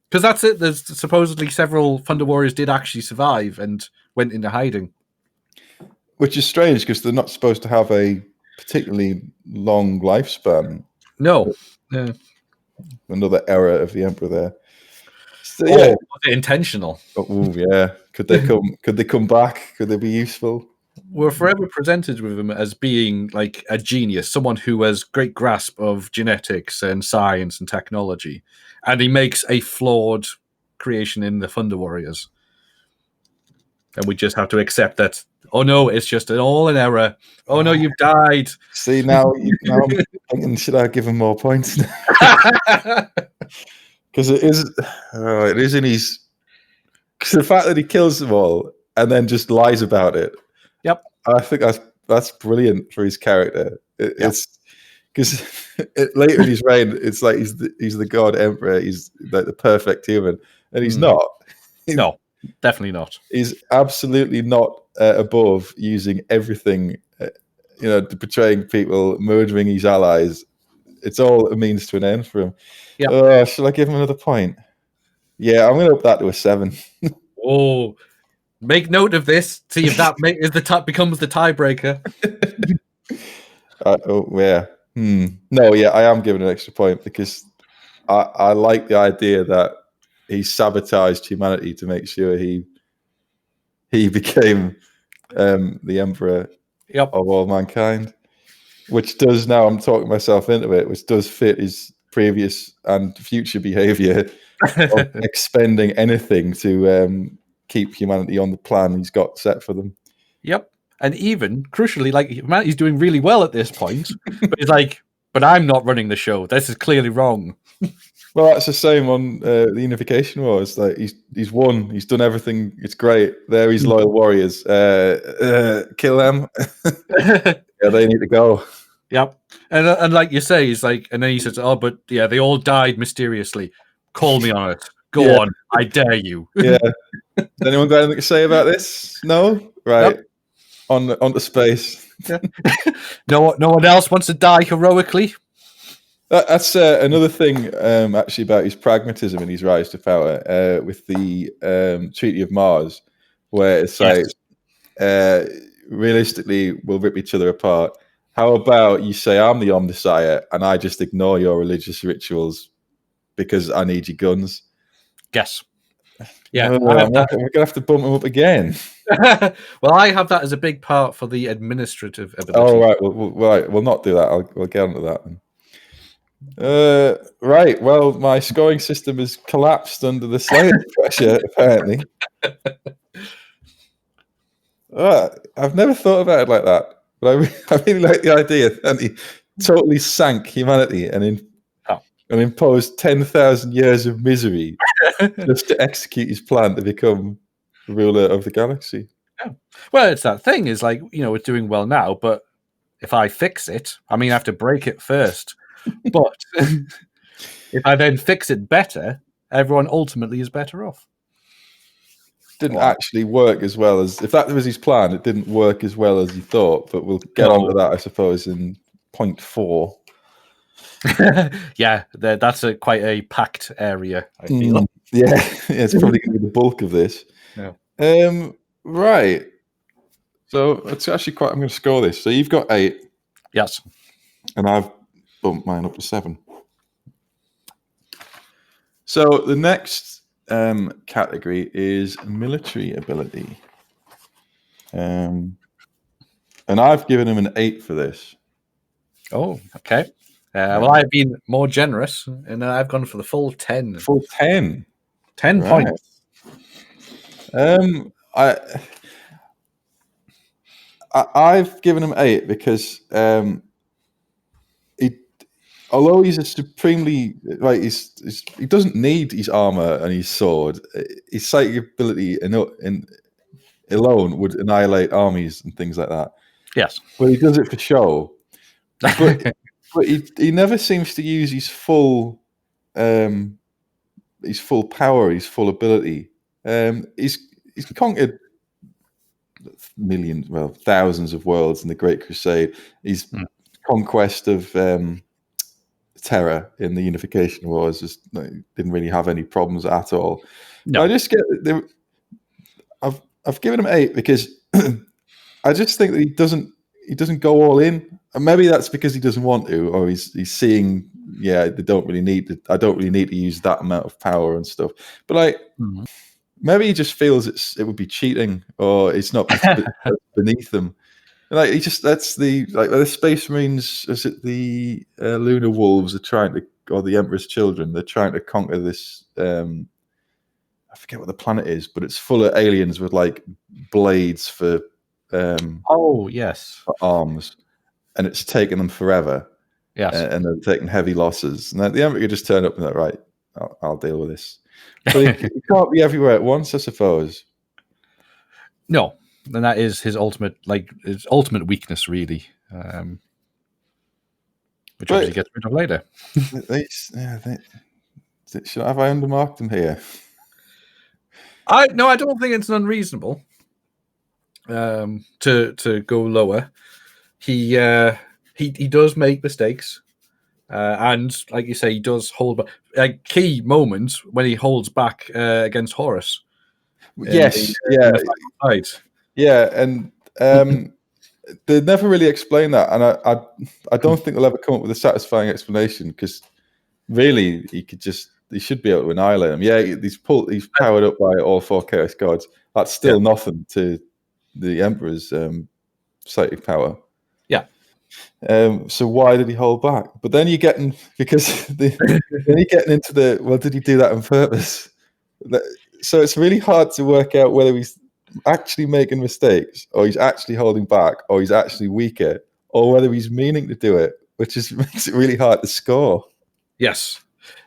Because that's it. There's supposedly several Thunder Warriors did actually survive and went into hiding.
Which is strange because they're not supposed to have a particularly long lifespan.
No. Yeah.
Another error of the Emperor there. So,
was it intentional?
Oh, yeah. Could they come back? Could they be useful?
We're forever presented with him as being like a genius, someone who has great grasp of genetics and science and technology. And he makes a flawed creation in the Thunder Warriors. And we just have to accept that. Oh no, it's just all an error. Oh no, you've died.
See, now I'm thinking, should I give him more points? Because it is in his. Because the fact that he kills them all and then just lies about it.
Yep.
I think that's brilliant for his character.
Yeah.
It's because later in his reign, it's like he's the god emperor. He's like the perfect human, and he's not.
No, definitely not.
He's absolutely not above using everything, betraying people, murdering his allies. It's all a means to an end for him.
Yeah.
Shall I give him another point? Yeah, I'm going to up that to a 7.
Oh, make note of this. See if that becomes the tiebreaker.
Yeah. No, yeah, I am giving an extra point because I like the idea that he sabotaged humanity to make sure he became the emperor
Yep.
of all mankind, which does, now I'm talking myself into it, which does fit his previous and future behavior of expending anything to keep humanity on the plan he's got set for them.
Yep. And even crucially, like humanity's doing really well at this point, but he's like, but I'm not running the show. This is clearly wrong.
Well, that's the same on the Unification Wars. Like he's won. He's done everything. It's great. They're his loyal warriors. Kill them. Yeah, they need to go.
Yep. And like you say, he's like, and then he says, "Oh, but yeah, they all died mysteriously. Call me on it. Go on. I dare you."
Yeah. Has anyone got anything to say about this? No. Right.
Yep.
On to space.
No one else wants to die heroically.
That's another thing, actually, about his pragmatism and his rise to power with the Treaty of Mars, where it's like, realistically, we'll rip each other apart. How about you say I'm the Omnissiah and I just ignore your religious rituals because I need your guns?
Yes. Yeah.
We're going to have to bump him up again.
Well, I have that as a big part for the administrative ability.
Oh, right. We'll not do that. We'll get onto that then. Right. Well, my scoring system has collapsed under the slightest pressure, apparently. I've never thought about it like that, but I really like the idea that he totally sank humanity and imposed 10,000 years of misery just to execute his plan to become the ruler of the galaxy.
Yeah. Well, it's that thing is like, it's doing well now, but if I fix it, I mean, I have to break it first. But if I then fix it better, everyone ultimately is better off.
Didn't actually work as well as, if that was his plan, it didn't work as well as he thought, but we'll get on to that, I suppose, in point 4.
Yeah, that's quite a packed area, I feel.
Yeah, it's probably going to be the bulk of this.
Yeah.
Right. So it's actually I'm going to score this. So you've got 8.
Yes.
And I've bumped mine up to 7. So the next category is military ability. And I've given him an 8 for this. Oh,
okay. Well, I've been more generous, and I've gone for the full 10.
Full 10.
10 points.
I've given him 8 because although he's a supremely he doesn't need his armor and his sword. His psychic ability alone would annihilate armies and things like that.
Yes,
but he does it for show. But he never seems to use his full power, his full ability. He's conquered thousands of worlds in the Great Crusade. His conquest of Terra in the Unification Wars just didn't really have any problems at all. No. I just get I've given him 8 because I just think that he doesn't go all in, and maybe that's because he doesn't want to, or he's seeing I don't really need to use that amount of power and stuff. But maybe he just feels it would be cheating, or it's not beneath them. Like that's the Space Marines. Is it the Lunar Wolves or the Emperor's Children? They're trying to conquer this. I forget what the planet is, but it's full of aliens with like blades for. For arms, and it's taken them forever. Yes, and they're taking heavy losses. And the Emperor just turned up and right, I'll deal with this. But he can't be everywhere at once, I suppose.
No. and that is his ultimate weakness, really, which obviously gets rid of later.
Have I undermarked them here?
I don't think it's unreasonable to go lower. He does make mistakes, and like you say, he does hold back. Like key moments when he holds back against Horus.
Yes,
in the final fight.
Yeah, and they never really explain that, and I don't think they'll ever come up with a satisfying explanation because really he should be able to annihilate him. Yeah, he's powered up by all 4 Chaos Gods. That's still nothing to the Emperor's psychic power.
Yeah.
So why did he hold back? But then you're getting then you're getting into did he do that on purpose? So it's really hard to work out whether he's actually making mistakes, or he's actually holding back, or he's actually weaker, or whether he's meaning to do it, which makes it really hard to score.
Yes,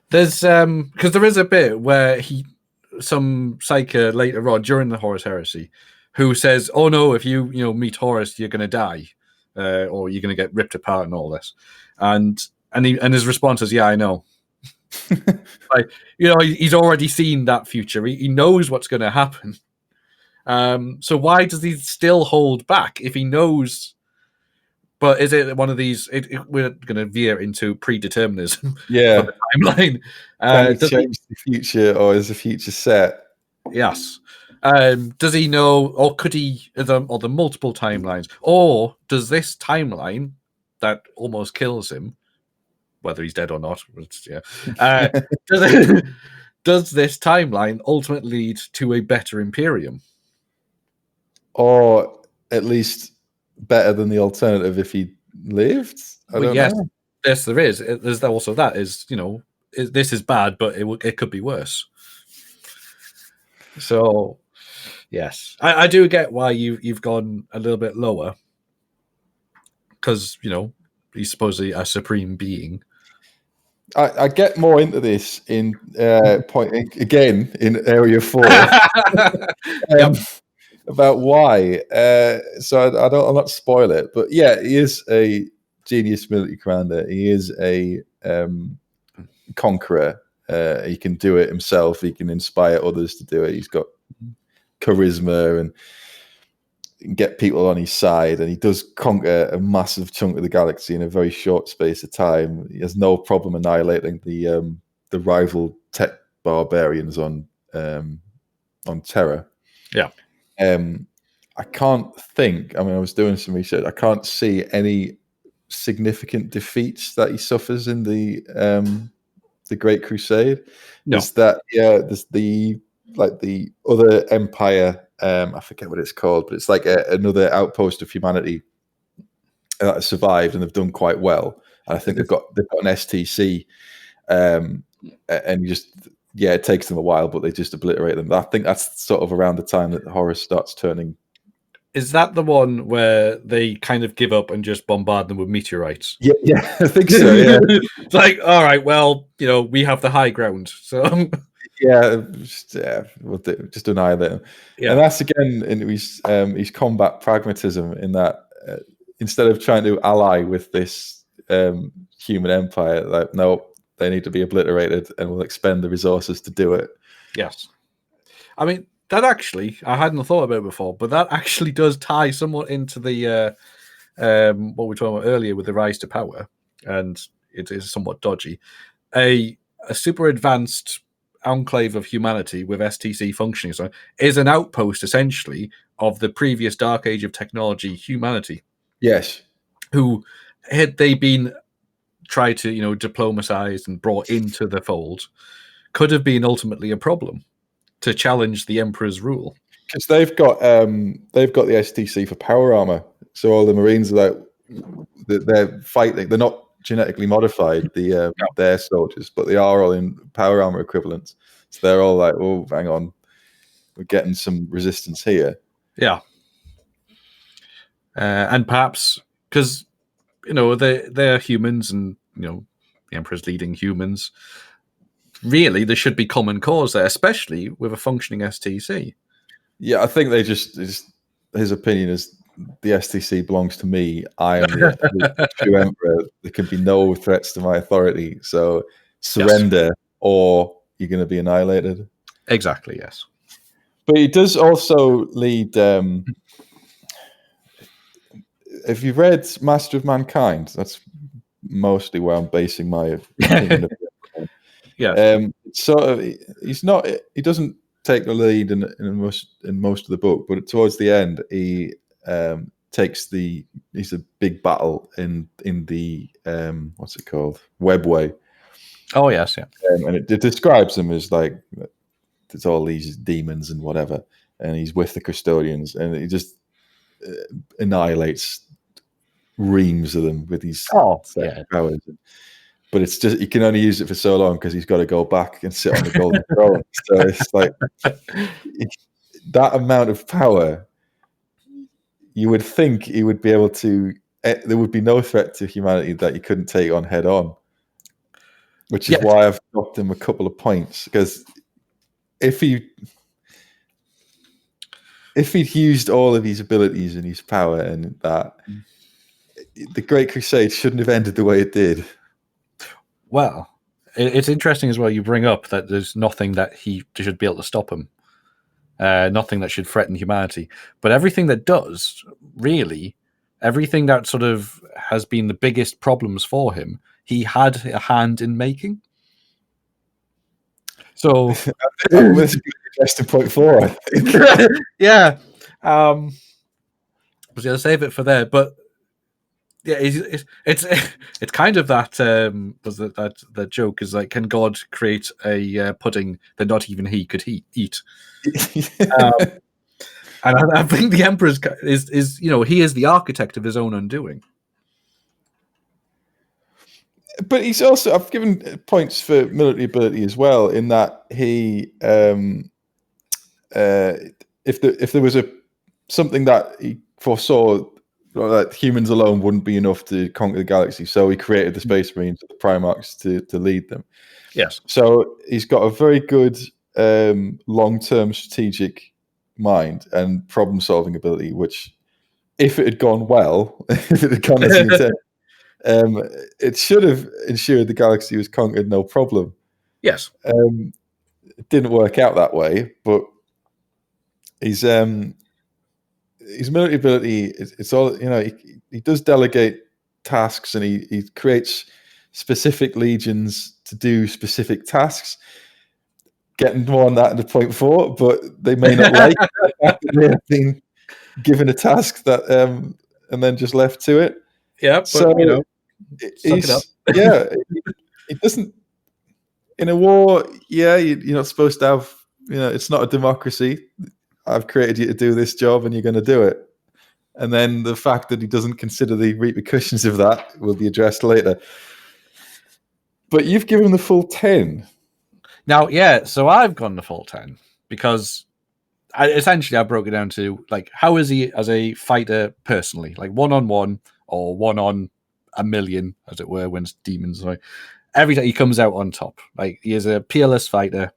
there's because there is a bit where some psyker later on during the Horus Heresy, who says, "Oh no, if you meet Horus, you're going to die, or you're going to get ripped apart and all this," and his response is, "Yeah, I know." Like he's already seen that future. He knows what's going to happen. So why does he still hold back if he knows? But is it one of these? We're going to veer into predeterminism.
Yeah,
for the timeline.
Can he change the future, or is the future set?
Yes. Does he know, or could he, or the multiple timelines, or does this timeline that almost kills him, whether he's dead or not? Does this timeline ultimately lead to a better Imperium?
Or at least better than the alternative if he lived? I don't know.
Yes, there is. There's also that is, this is bad, but it could be worse. So, yes, I do get why you've gone a little bit lower, because he's supposedly a supreme being.
I get more into this in point again in Area 4 about why. So I don't. I'll not spoil it, but yeah, he is a genius military commander. He is a conqueror. He can do it himself. He can inspire others to do it. He's got charisma and get people on his side, and he does conquer a massive chunk of the galaxy in a very short space of time. He has no problem annihilating the rival tech barbarians on Terra.
Yeah.
I can't think. I mean, I was doing some research. I can't see any significant defeats that he suffers in the Great Crusade.
No.
There's the other empire. I forget what it's called, but it's like another outpost of humanity that has survived, and they've done quite well. And I think they've got an STC, and it takes them a while, but they just obliterate them. I think that's sort of around the time that Horus starts turning.
Is that the one where they kind of give up and just bombard them with meteorites?
Yeah, I think so. Yeah,
it's like, all right, well, we have the high ground, so
we'll just annihilate him.
Yeah.
And that's again in his combat pragmatism, in that instead of trying to ally with this human empire, like, no, they need to be obliterated, and we'll expend the resources to do it.
Yes. I mean, that actually, I hadn't thought about it before, but that actually does tie somewhat into the what we were talking about earlier with the rise to power, and it is somewhat dodgy. A super advanced enclave of humanity with STC functioning so is an outpost, essentially, of the previous dark age of technology humanity.
Yes.
Who, had they been tried to, diplomatized and brought into the fold, could have been ultimately a problem to challenge the Emperor's rule.
Because they've got the STC for power armor, so all the Marines are they're fighting. They're not genetically modified, their soldiers, but they are all in power armor equivalents. So they're all like, oh, hang on, we're getting some resistance here.
Yeah, and perhaps because they're humans, and the Emperor's leading humans. Really, there should be common cause there, especially with a functioning STC.
Yeah, I think they just his opinion is the STC belongs to me. I am the true emperor. There can be no threats to my authority. So surrender, or you're going to be annihilated.
Exactly. Yes.
But he does also lead. If you've read Master of Mankind, that's mostly where I'm basing my opinion of it.
Yeah.
Sort of, he's not. He doesn't take the lead in most of the book, but towards the end, he takes the. He's a big battle in the what's it called, Webway.
Oh yes, yeah.
And it describes him as like there's all these demons and whatever, and he's with the custodians, and he just annihilates reams of them with these powers. But it's just he can only use it for so long because he's got to go back and sit on the golden throne. So it's like that amount of power. You would think he would be able to. There would be no threat to humanity that he couldn't take on head on. Which is why I've dropped him a couple of points, because if he'd used all of his abilities and his power and that, the Great Crusade shouldn't have ended the way it did.
Well, it's interesting as well. You bring up that there's nothing that he should be able to stop him, nothing that should threaten humanity. But everything that does, really, everything that sort of has been the biggest problems for him, he had a hand in making. So
that's interesting point 4. I think.
Yeah, I was going to save it for there, but yeah, it's kind of that that joke is like, can God create a pudding that not even he could eat? And I think the Emperor is he is the architect of his own undoing.
But he's also, I've given points for military ability as well, in that he if there was something that he foresaw that humans alone wouldn't be enough to conquer the galaxy, so he created the Space Marines, the Primarchs, to lead them.
Yes.
So he's got a very good long-term strategic mind and problem-solving ability, which, if it had gone well, if it had gone as he intended, it should have ensured the galaxy was conquered no problem.
Yes.
It didn't work out that way, but his military ability, it's all, he does delegate tasks, and he creates specific legions to do specific tasks. Getting more on that into point 4, but they may not like the fact that they have been given a task that and then just left to it.
Yeah, but
so
suck it up.
Yeah, it doesn't, in a war. Yeah, you're not supposed to have. It's not a democracy. I've created you to do this job, and you're going to do it. And then the fact that he doesn't consider the repercussions of that will be addressed later. But you've given the full 10.
Now, yeah, so I've gone the full 10 because essentially I broke it down to, like, how is he as a fighter personally? Like, 1-on-1 or 1-on-1,000,000, as it were, when it's demons. Like, every time he comes out on top. Like, he is a peerless fighter.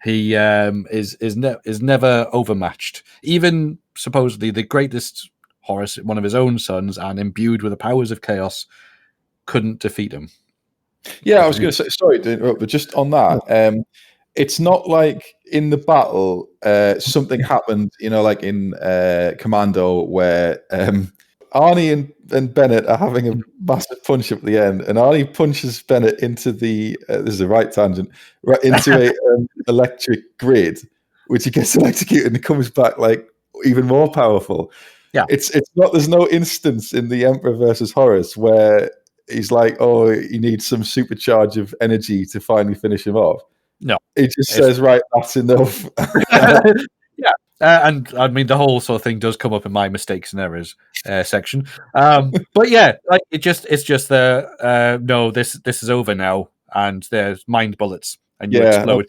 He is never overmatched. Even supposedly the greatest Horus, one of his own sons, and imbued with the powers of chaos, couldn't defeat him.
Yeah, I was going to say, sorry to interrupt, but just on that, it's not like in the battle something happened, like in Commando, where Arnie and Bennett are having a massive punch up at the end, and Arnie punches Bennett into the this is the right tangent, right into a electric grid, which he gets electrocuted and comes back like even more powerful.
Yeah,
it's not. There's no instance in the Emperor versus Horus where he's like, oh, he needs some supercharge of energy to finally finish him off.
No,
he just says, right, that's enough.
Yeah. And I mean, the whole sort of thing does come up in my mistakes and errors section. But yeah, like it's just the no, this is over now, and there's mind bullets, and you explode.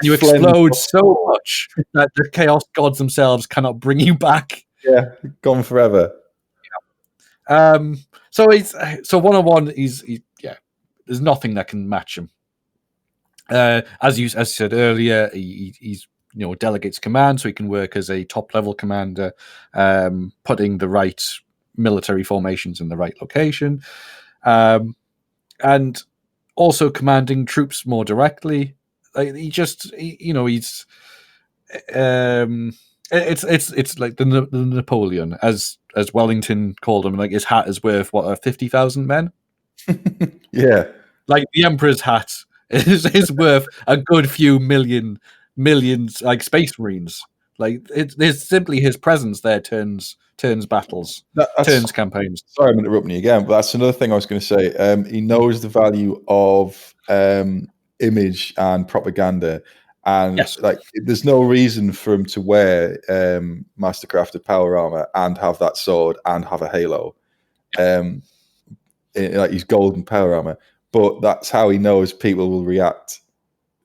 And you explode so much that the chaos gods themselves cannot bring you back.
Yeah, gone forever.
Yeah. So 1-on-1, he's there's nothing that can match him. As you said earlier, he's delegates command, so he can work as a top-level commander, putting the right military formations in the right location, and also commanding troops more directly. Like, he's it's like the Napoleon, as Wellington called him. Like, his hat is worth 50,000 men.
Yeah.
Like, the Emperor's hat is worth a good few millions, like Space Marines. Like, it's simply his presence there turns battles, turns campaigns.
Sorry, I'm interrupting you again, but that's another thing I was going to say. He knows the value of image and propaganda, and
Yes.
like, there's no reason for him to wear Mastercrafted power armor and have that sword and have a halo, like his golden power armor. But that's how he knows people will react.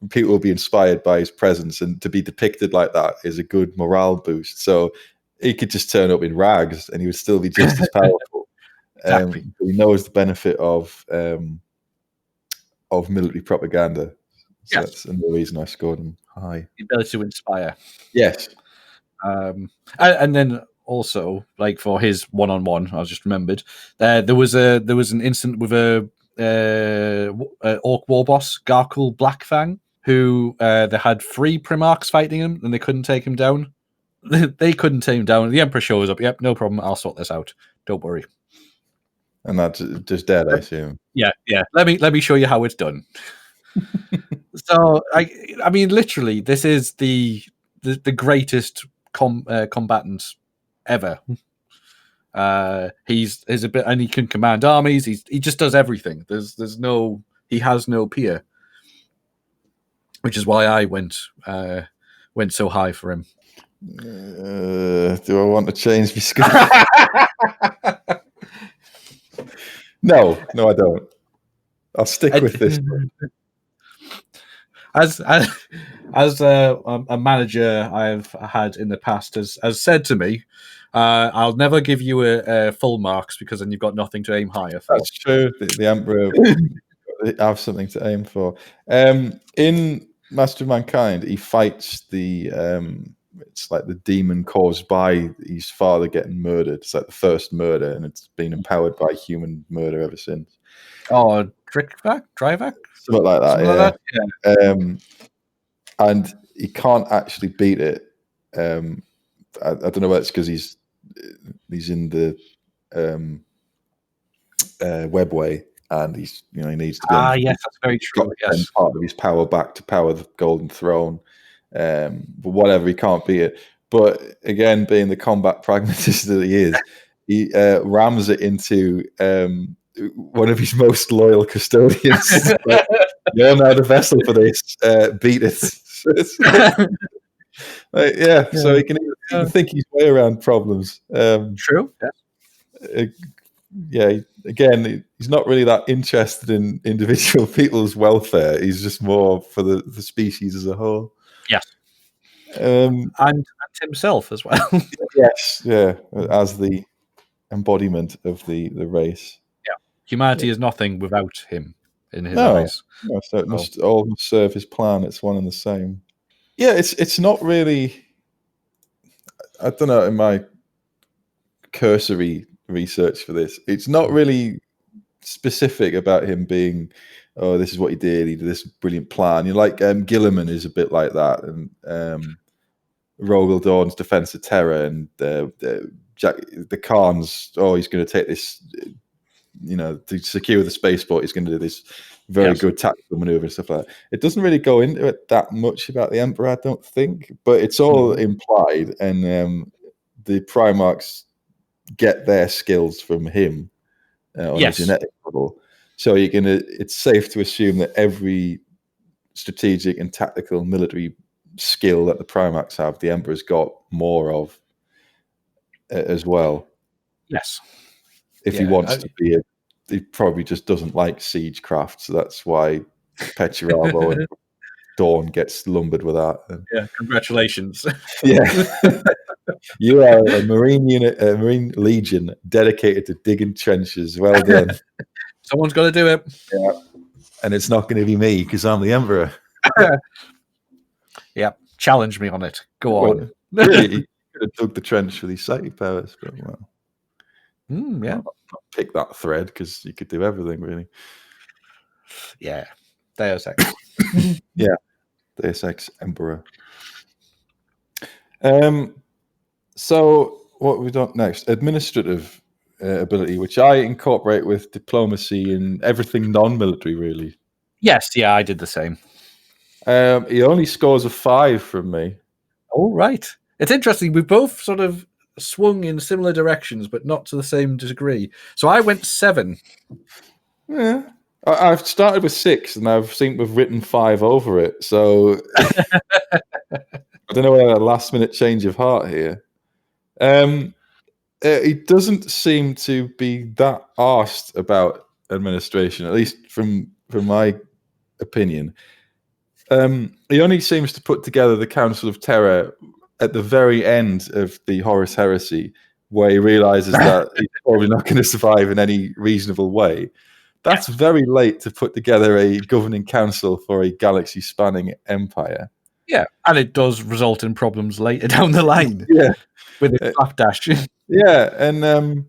People will be inspired by his presence, and to be depicted like that is a good morale boost. So he could just turn up in rags and he would still be just as powerful.
Exactly.
He knows the benefit of military propaganda. So
Yes.
that's another reason I scored him high.
The ability to inspire.
Yes.
And then also, like, for his one-on-one, I just remembered there was an incident with a orc war boss, Garkul Blackfang, who they had 3 Primarchs fighting him, and they couldn't take him down. They couldn't take him down. The Emperor shows up. Yep, no problem. I'll sort this out. Don't worry.
And that's just dead, I assume.
Yeah. Let me show you how it's done. So I mean, literally, this is the greatest combatant ever. He's a bit, and he can command armies. He just does everything. He has no peer, which is why I went so high for him.
Do I want to change my score? No, I don't. I'll stick with this.
As a manager I've had in the past has said to me, I'll never give you a full marks, because then you've got nothing to aim higher for.
That's true. The Emperor have something to aim for. In Master of Mankind, he fights the it's like the demon caused by his father getting murdered. It's like the first murder, and it's been empowered by human murder ever since.
Oh, Trivac?
Something like that.
Something like that?
Yeah. And he can't actually beat it. I don't know whether it's because he's in the webway, and he needs to be.
Yes, that's very true. Yes,
part of his power back to power the Golden Throne. But whatever, he can't beat it. But again, being the combat pragmatist that he is, he rams it into one of his most loyal custodians. Like, you're now the vessel for this. Beat it. So he can think his way around problems.
True.
Yeah. Again, he's not really that interested in individual people's welfare. He's just more for the species as a whole.
Yes.
And
himself as well.
Yes, yeah, as the embodiment of the race.
Yeah, humanity is nothing without him in his eyes.
No, so it must all serve his plan. It's one and the same. Yeah, it's not really. I don't know. In my cursory research for this, it's not really specific about him being, oh, this is what he did this brilliant plan. Gilliman is a bit like that, and Rogal Dawn's Defense of Terror, and the Khan's, he's going to take this, to secure the spaceport, he's going to do this very good tactical maneuver and stuff like that. It doesn't really go into it that much about the Emperor, I don't think, but it's all implied, and the Primarchs get their skills from him on a genetic level. So it's safe to assume that every strategic and tactical military skill that the Primarchs have, the Emperor's got more of as well.
Yes.
If he wants to be he probably just doesn't like siegecraft, so that's why Petraravo and Dawn gets lumbered with that.
Yeah, congratulations.
Yeah. You are a Marine unit, a Marine Legion dedicated to digging trenches. Well done.
Someone's got to do it.
Yeah. And it's not going to be me, because I'm the Emperor.
Yeah. Challenge me on it. Go on.
Really, he could have dug the trench with his psychic powers, but well,
Yeah.
not pick that thread because you could do everything really.
Yeah. Deus Ex.
Yeah, Deus Ex Emperor. So what have we done next? Administrative ability, which I incorporate with diplomacy and everything non-military, really.
Yes, yeah, I did the same.
He only scores a 5 from me.
Oh, right. It's interesting. We both sort of swung in similar directions, but not to the same degree. So I went 7.
Yeah. I've started with 6, and I've seen we've written 5 over it. So I don't know whether a last-minute change of heart here. He doesn't seem to be that arsed about administration, at least from my opinion. He only seems to put together the Council of Terror at the very end of the Horus Heresy, where he realizes that he's probably not going to survive in any reasonable way. That's very late to put together a governing council for a galaxy-spanning empire.
Yeah, and it does result in problems later down the line.
Yeah,
with a slapdash.
Yeah, and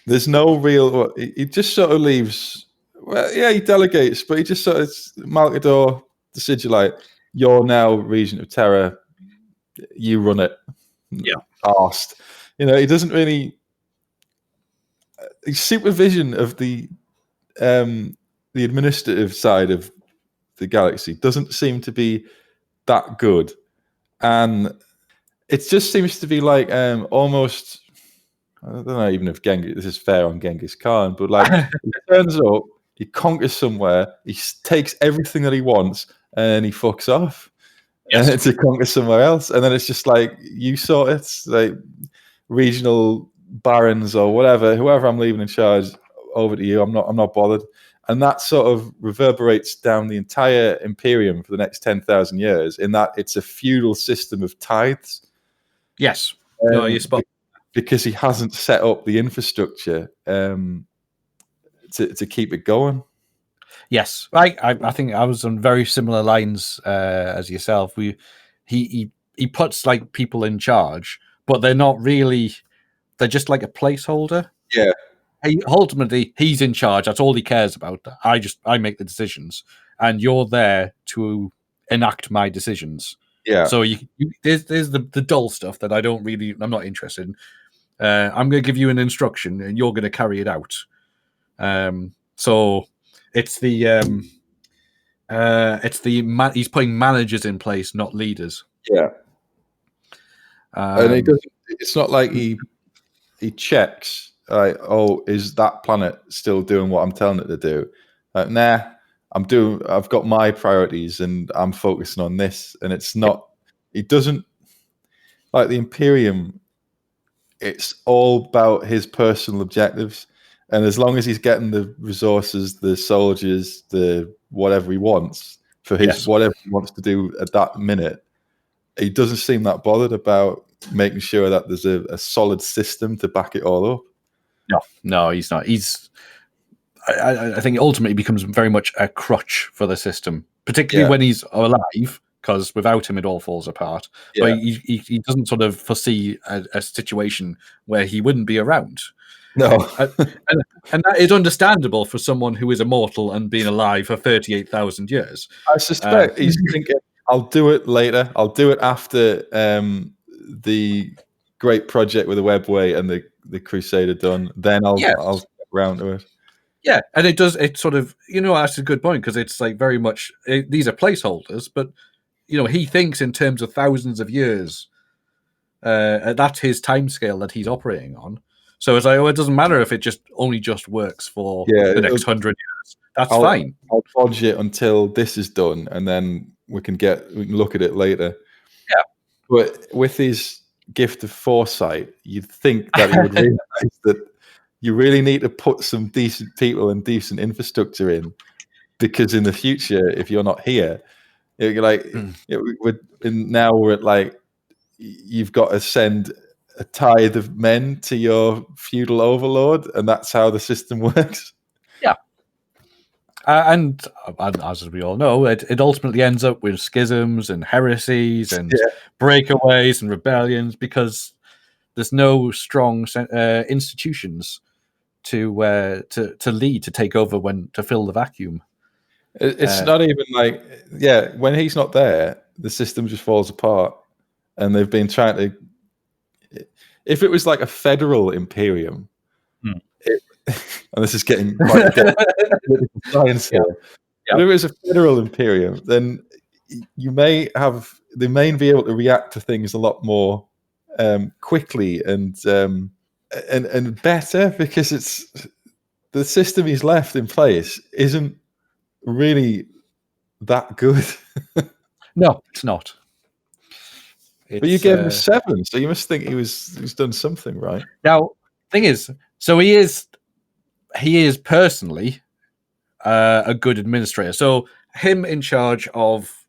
there's no real. He just sort of leaves. Well, yeah, he delegates, but he just sort of Malkador, the Sigillite. You're now Regent of Terror. You run it.
Yeah,
arsed. He doesn't really. His supervision of the administrative side of the galaxy doesn't seem to be that good, and it just seems to be like almost. I don't know even if this is fair on Genghis Khan, but like he turns up, he conquers somewhere, he takes everything that he wants, and he fucks off, and to conquer somewhere else, and then it's just like you sort it, like regional barons or whatever, whoever I'm leaving in charge, over to you. I'm not bothered, and that sort of reverberates down the entire Imperium for the next 10,000 years. In that it's a feudal system of tithes.
Yes, no, you're spot.
Because he hasn't set up the infrastructure to keep it going.
Yes, I think I was on very similar lines as yourself. He puts like people in charge, but they're not really. They're just like a placeholder.
Yeah.
Ultimately, he's in charge. That's all he cares about. I make the decisions, and you're there to enact my decisions.
Yeah.
So there's the dull stuff that I'm not interested in. I'm going to give you an instruction, and you're going to carry it out. So it's he's putting managers in place, not leaders.
Yeah. And he doesn't. It's not like he checks. Like, oh, is that planet still doing what I'm telling it to do? Nah, I've got my priorities, and I'm focusing on this. And it's not. He doesn't like the Imperium. It's all about his personal objectives, and as long as he's getting the resources, the soldiers, the whatever he wants for his whatever he wants to do at that minute, he doesn't seem that bothered about making sure that there's a solid system to back it all up.
No, he's not. I think ultimately he becomes very much a crutch for the system, particularly when he's alive, because without him it all falls apart. Yeah. But he doesn't sort of foresee a situation where he wouldn't be around.
No.
and that is understandable for someone who is immortal and been alive for 38,000 years.
I suspect he's thinking, I'll do it later. I'll do it after the great project with the Webway and the Crusade are done. Then I'll get around to it.
Yeah, and it sort of, that's a good point, because it's like very much, these are placeholders, but, he thinks in terms of thousands of years. That's his timescale that he's operating on. So it's like, it doesn't matter if it only works for the next 100 years. That's fine.
I'll dodge it until this is done, and then we can look at it later.
Yeah.
But with his gift of foresight, you'd think that he would realize that you really need to put some decent people and decent infrastructure in, because in the future, if you're not here, you're like, now we're at like, you've got to send a tithe of men to your feudal overlord, and that's how the system works.
Yeah. And as we all know, it ultimately ends up with schisms and heresies and breakaways and rebellions because there's no strong institutions to lead, to take over, to fill the vacuum.
It's not even like, when he's not there, the system just falls apart. And they've been trying to. If it was like a federal imperium, and this is getting quite political science here. But if it was a federal imperium, then they may be able to react to things a lot more quickly and better, because it's the system he's left in place isn't really that good.
No, it's not.
But you gave him a 7, so you must think he's done something right.
Now, thing is, so he is personally a good administrator. So him in charge of,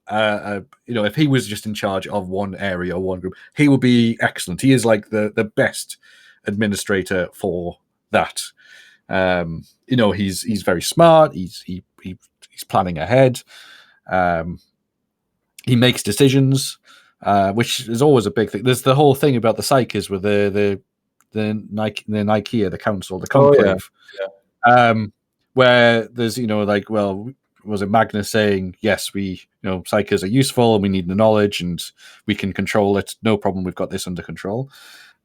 if he was just in charge of one area or one group, he would be excellent. He is like the best administrator for that. He's very smart. He's planning ahead. He makes decisions, which is always a big thing. There's the whole thing about the Psykers with the Nike, the council, the conclave, where there's was it Magnus saying, yes, we Psykers are useful and we need the knowledge and we can control it, no problem, we've got this under control.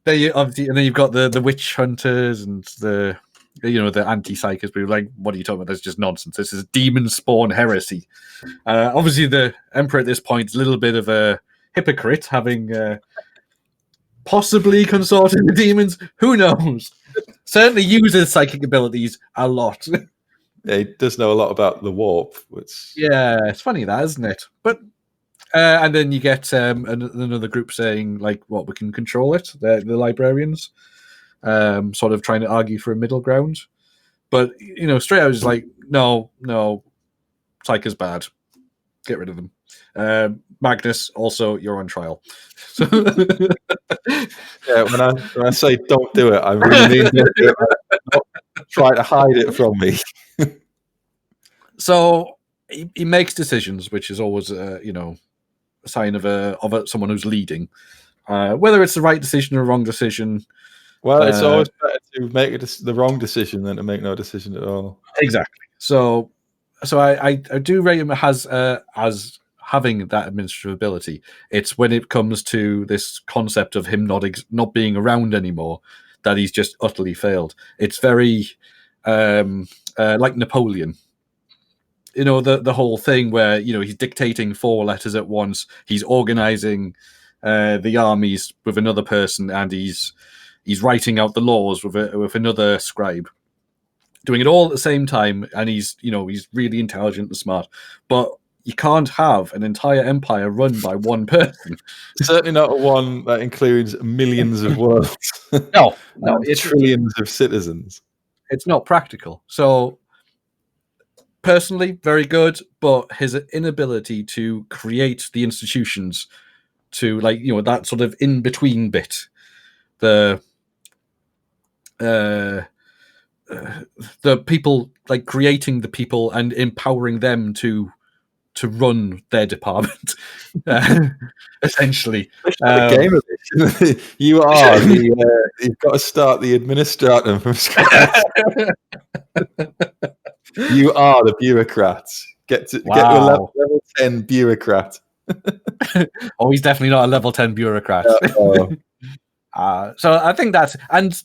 Then you've got the witch hunters and the anti-Psykers, but like, what are you talking about? That's just nonsense. This is demon spawn heresy. Obviously, the Emperor at this point is a little bit of a hypocrite, having possibly consorted with demons. Who knows? Certainly uses psychic abilities a lot.
Yeah, he does know a lot about the warp.
It's funny that, isn't it? But and then you get another group saying, like, what, we can control it. The librarians. Sort of trying to argue for a middle ground, but straight out is like, no, Psyker's bad, get rid of them. Magnus, also, you're on trial. So
when I say don't do it, I really mean don't do it. Not try to hide it from me.
So he makes decisions, which is always a sign of someone who's leading. Whether it's the right decision or wrong decision.
Well, it's always better to make the wrong decision than to make no decision at all.
Exactly. So I do rate him as having that administrative ability. It's when it comes to this concept of him not being around anymore that he's just utterly failed. It's very like Napoleon. The whole thing where he's dictating 4 letters at once. He's organizing the armies with another person, and he's writing out the laws with another scribe, doing it all at the same time. And he's really intelligent and smart. But you can't have an entire empire run by one person.
Certainly not one that includes millions of worlds.
No,
it's trillions of citizens.
It's not practical. So personally, very good, but his inability to create the institutions to, like, that sort of in between bit, the people, like creating the people and empowering them to run their department, essentially.
Game of this. You are you've got to start the administrator from scratch. You are the bureaucrats. Get to a level 10 bureaucrat.
Oh, he's definitely not a level 10 bureaucrat. So I think that's, and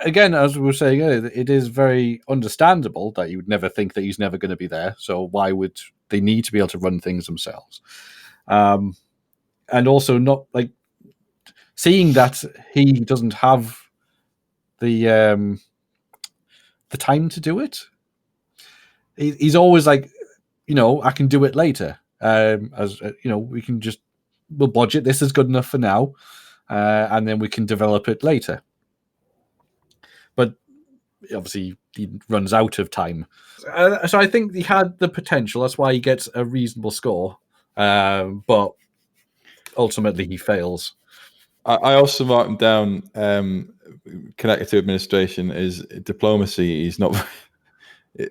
again, as we were saying earlier, it is very understandable that you would never think that he's never going to be there. So why would they need to be able to run things themselves? And also not like seeing that he doesn't have the time to do it. He's always like, I can do it later. We'll budget. This is good enough for now. And then we can develop it later. But obviously, he runs out of time. So I think he had the potential. That's why he gets a reasonable score. But ultimately, he fails.
I also marked him down. Connected to administration is diplomacy.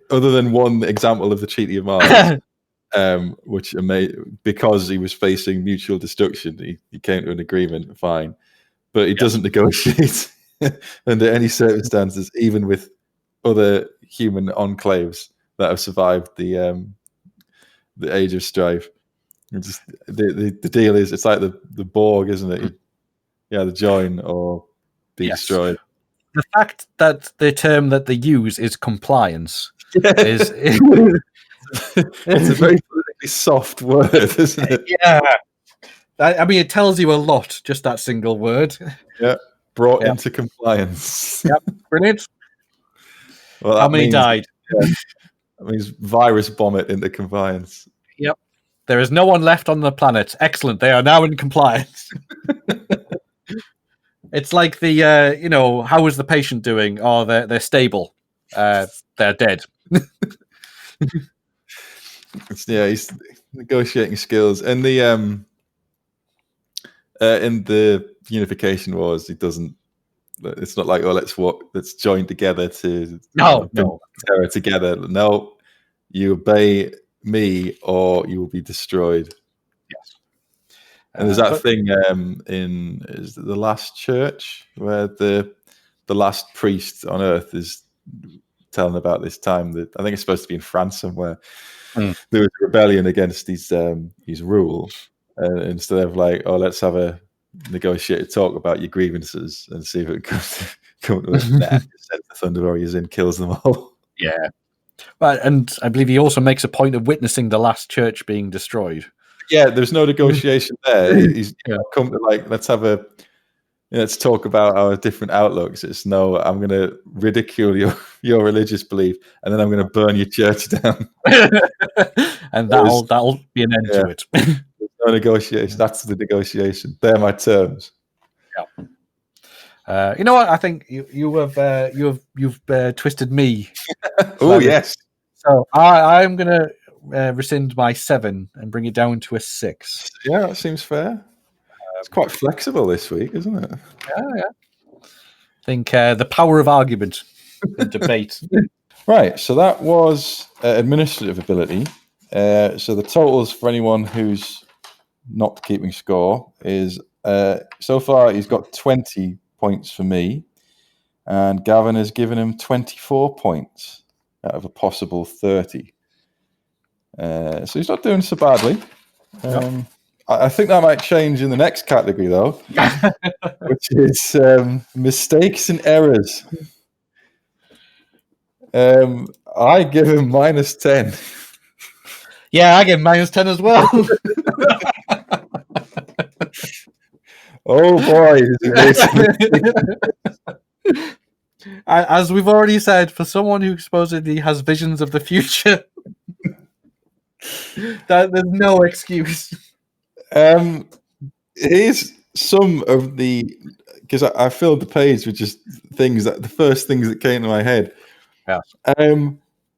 other than one example of the Treaty of Mars, which because he was facing mutual destruction, he came to an agreement. Fine, but he doesn't negotiate under any circumstances, even with other human enclaves that have survived the age of strife. Just the deal is, it's like the Borg, isn't it? Yeah, the join or be destroyed.
The fact that the term that they use is compliance is
it's a very politically soft word, isn't it?
Yeah. I mean, it tells you a lot, just that single word.
Yeah, brought into compliance.
Yep, brilliant.
Well,
how many died?
Yeah, that means virus bomb it into compliance.
Yep. There is no one left on the planet. Excellent. They are now in compliance. It's like the, how is the patient doing? Oh, they're stable. They're dead.
He's negotiating skills. And the in the Unification Wars, it's not like, let's join together to
no
terror together. No, you obey me or you will be destroyed.
Yes.
And there's that thing in The Last Church where the last priest on Earth is telling about this time that I think it's supposed to be in France somewhere. There was a rebellion against his rule, and instead of like, let's have a negotiated talk about your grievances and see if it comes come to a net, sends the Thunder Warriors in, kills them all.
Yeah, and I believe he also makes a point of witnessing the last church being destroyed.
Yeah, there's no negotiation there. He's come to like, let's talk about our different outlooks. It's no, I'm going to ridicule your religious belief, and then I'm going to burn your church down.
And that'll be an end to it.
There's no negotiation. That's the negotiation. They're my terms.
Yeah. You know what? I think you've twisted me.
Oh yes.
So I'm going to rescind my 7 and bring it down to a 6.
Yeah, that seems fair. It's quite flexible this week, isn't it?
Yeah. I think the power of argument and debate.
Right, so that was administrative ability. So the totals for anyone who's not keeping score is so far he's got 20 points for me, and Gavin has given him 24 points out of a possible 30. So he's not doing so badly. I think that might change in the next category, though, which is mistakes and errors. I give him -10.
Yeah, I give -10 as well.
Oh boy.
As we've already said, for someone who supposedly has visions of the future, there's no excuse.
Here's some of because I filled the page with just the first things that came to my head.
Yeah.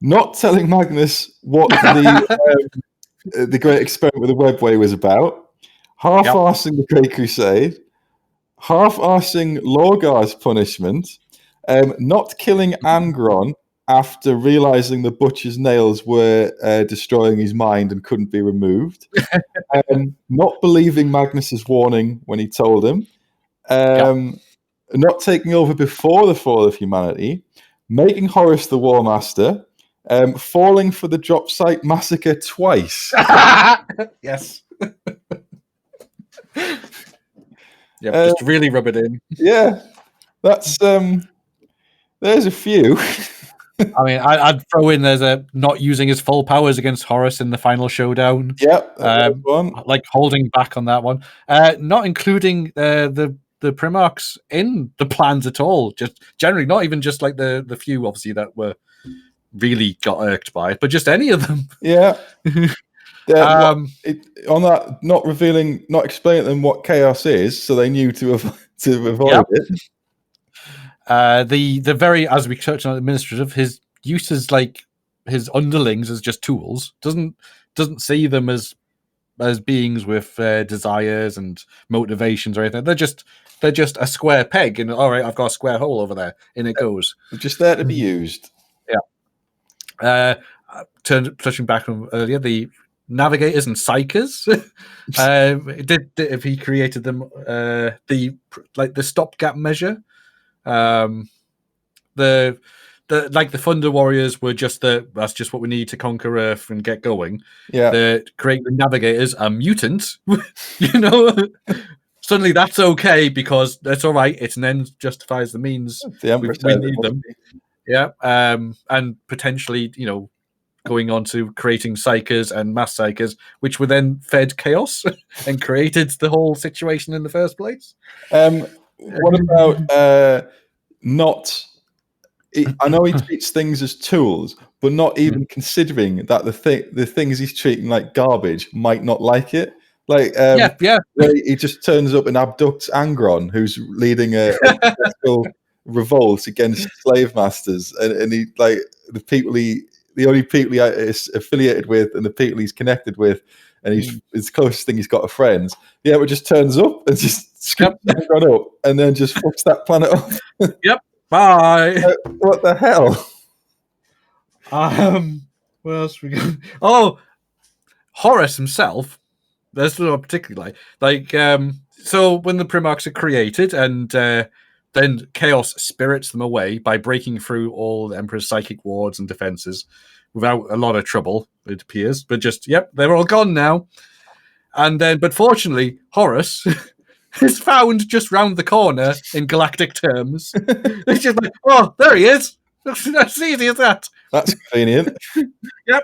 Not telling Magnus what the Great Experiment with the Webway was about, half-arsing the Great Crusade, half-arsing Lorgar's punishment, not killing Angron after realizing the butcher's nails were destroying his mind and couldn't be removed, not believing Magnus's warning when he told him, not taking over before the fall of humanity, making Horus the War Master, falling for the drop site massacre twice.
Yes. Just really rub it in.
Yeah, that's there's a few.
I mean, I'd throw in there's a not using his full powers against Horus in the final showdown.
Yep, one.
Like holding back on that one. Not including the Primarchs in the plans at all. Just generally, not even just like the few obviously that were really got irked by it, but just any of them.
Yeah. On that, not explaining to them what chaos is, so they knew to avoid it.
The very, as we touched on administrative, his uses like his underlings as just tools. Doesn't see them as beings with desires and motivations or anything. They're just a square peg, and all right, I've got a square hole over there, and it goes.
They're just there to be used.
Yeah.
Touching back from earlier, the navigators and psychers. If he created them, the stopgap measure. The Thunder Warriors were that's just what we need to conquer Earth and get going.
Yeah.
The Great Navigators are mutants. Suddenly that's okay because that's all right. It's an end justifies the means.
The Emperor
we need them. Yeah. And potentially, going on to creating psychers and mass psychers, which were then fed chaos and created the whole situation in the first place.
What about not? I know he treats things as tools, but not even considering that the things he's treating like garbage might not like it. Like, he just turns up and abducts Angron, who's leading a revolt against slave masters, and he the only people he is affiliated with and the people he's connected with, and his closest thing he's got are friends. Yeah, it just turns up and just scoops Angron up, and then just fucks that planet off.
Yep. Bye.
What the hell?
What else we got? Oh, Horus himself. That's not particularly so when the Primarchs are created and then chaos spirits them away by breaking through all the Emperor's psychic wards and defenses without a lot of trouble, it appears. But they're all gone now. And then, but fortunately, Horus is found just round the corner in galactic terms. It's just like, oh, there he is. That's easy as that.
That's convenient.
Yep.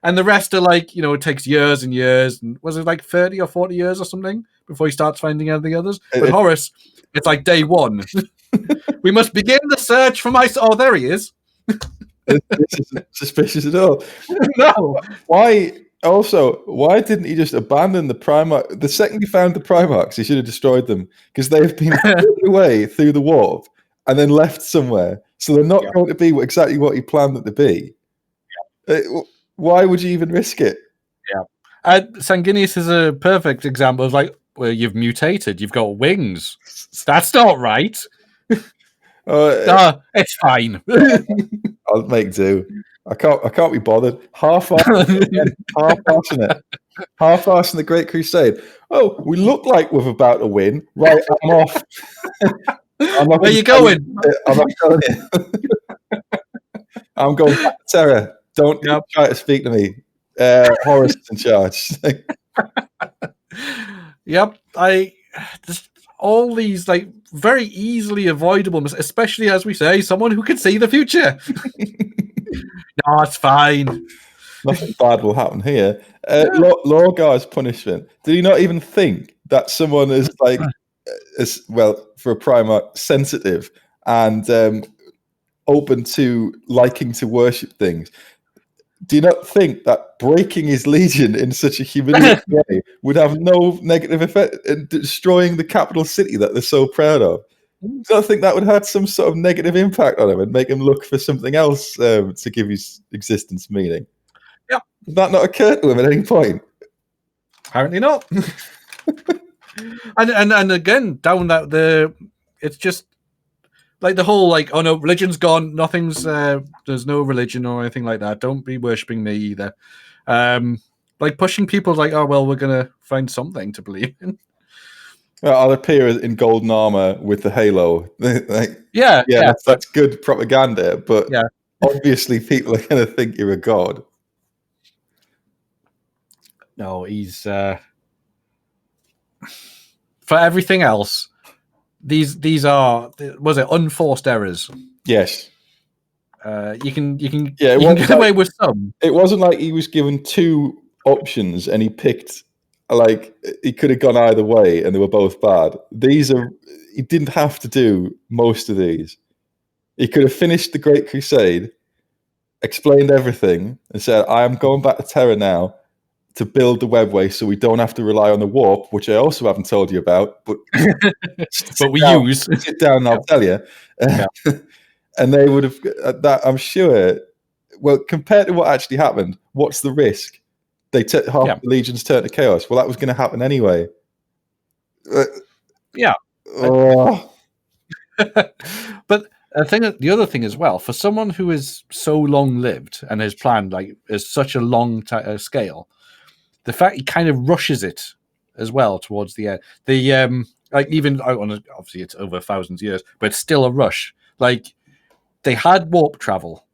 And the rest are it takes years and years. And was it 30 or 40 years or something before he starts finding out the others? But Horus, it's like day one. We must begin the search for oh, there he is.
This isn't suspicious at all.
No.
Why didn't he just abandon the Primarch? The second he found the Primarchs, he should have destroyed them because they've been taken away through the warp and then left somewhere. So they're not going to be exactly what he planned them to be. Yeah. Why would you even risk it?
Yeah. Sanguinius is a perfect example of you've mutated, you've got wings. That's not right. It's fine.
I'll make do. I can't be bothered. Half-assing the Great Crusade. Oh, we look like we're about to win. Right, I'm off.
Where are you going?
I'm not telling you. I'm going back to Terra. Don't try to speak to me. Horus is in charge.
Yep. Just all these very easily avoidable, especially as we say, someone who can see the future. No, it's fine.
Nothing bad will happen here. Lorgar's punishment. Did he not even think that someone is for a Primarch, sensitive and open to liking to worship things? Do you not think that breaking his legion in such a humiliating way would have no negative effect in destroying the capital city that they're so proud of? Do you not think that would have some sort of negative impact on him and make him look for something else to give his existence meaning?
Yeah.
Did that not occur to him at any point?
Apparently not. and again, down that it's just the whole oh no, religion's gone, nothing's there's no religion or anything like that. Don't be worshipping me either. Pushing people oh well, we're gonna find something to believe in.
Well, I'll appear in golden armor with the halo. That's good propaganda, but obviously people are going to think you're a god.
No, he's for everything else. These are unforced errors?
Yes.
You can get away with some.
It wasn't like he was given two options and he picked. He could have gone either way and they were both bad. He didn't have to do most of these. He could have finished the Great Crusade, explained everything, and said, I am going back to Terra now to build the webway so we don't have to rely on the warp, which I also haven't told you about, but
use.
Sit down and I'll tell you. And they would have, that I'm sure, well, compared to what actually happened, what's the risk? Half the legions turn to chaos. Well, that was going to happen anyway.
Yeah.
Oh.
But The other thing as well, for someone who is so long lived and has planned like is such a long scale, the fact he kind of rushes it as well towards the end. The like even obviously it's over thousands of years, but it's still a rush. Like they had warp travel.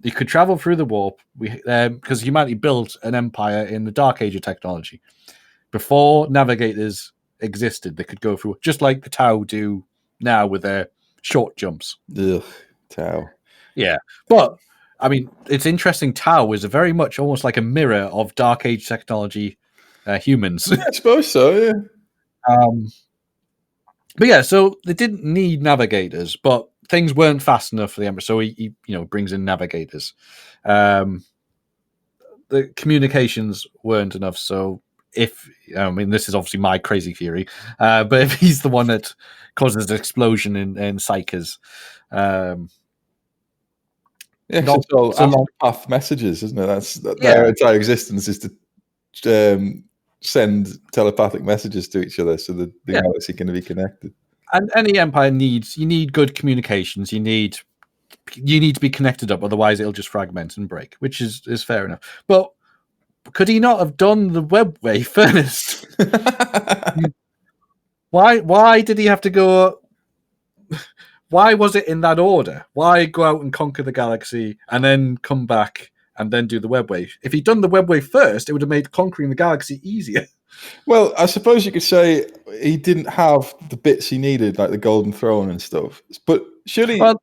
You could travel through the warp. Because humanity built an empire in the Dark Age of technology. Before navigators existed, they could go through just like the Tau do now with their short jumps.
Ugh, Tau.
Yeah, but I mean, it's interesting. Tau is a very much almost like a mirror of Dark Age technology humans.
I suppose so. Yeah.
But yeah, so they didn't need navigators, but things weren't fast enough for the Emperor, so he brings in navigators. The communications weren't enough, so if this is obviously my crazy theory, but if he's the one that causes an explosion in Psychers,
Yeah, it's all path messages, isn't it? That's their entire existence is to send telepathic messages to each other, so the galaxy can be connected.
And any empire you need good communications. You need to be connected up, otherwise it'll just fragment and break, which is fair enough. But could he not have done the webway first? Why did he have to go? Why was it in that order? Why go out and conquer the galaxy and then come back and then do the webway? If he'd done the webway first, it would have made conquering the galaxy easier.
Well, I suppose you could say he didn't have the bits he needed, like the Golden Throne and stuff. But surely,
the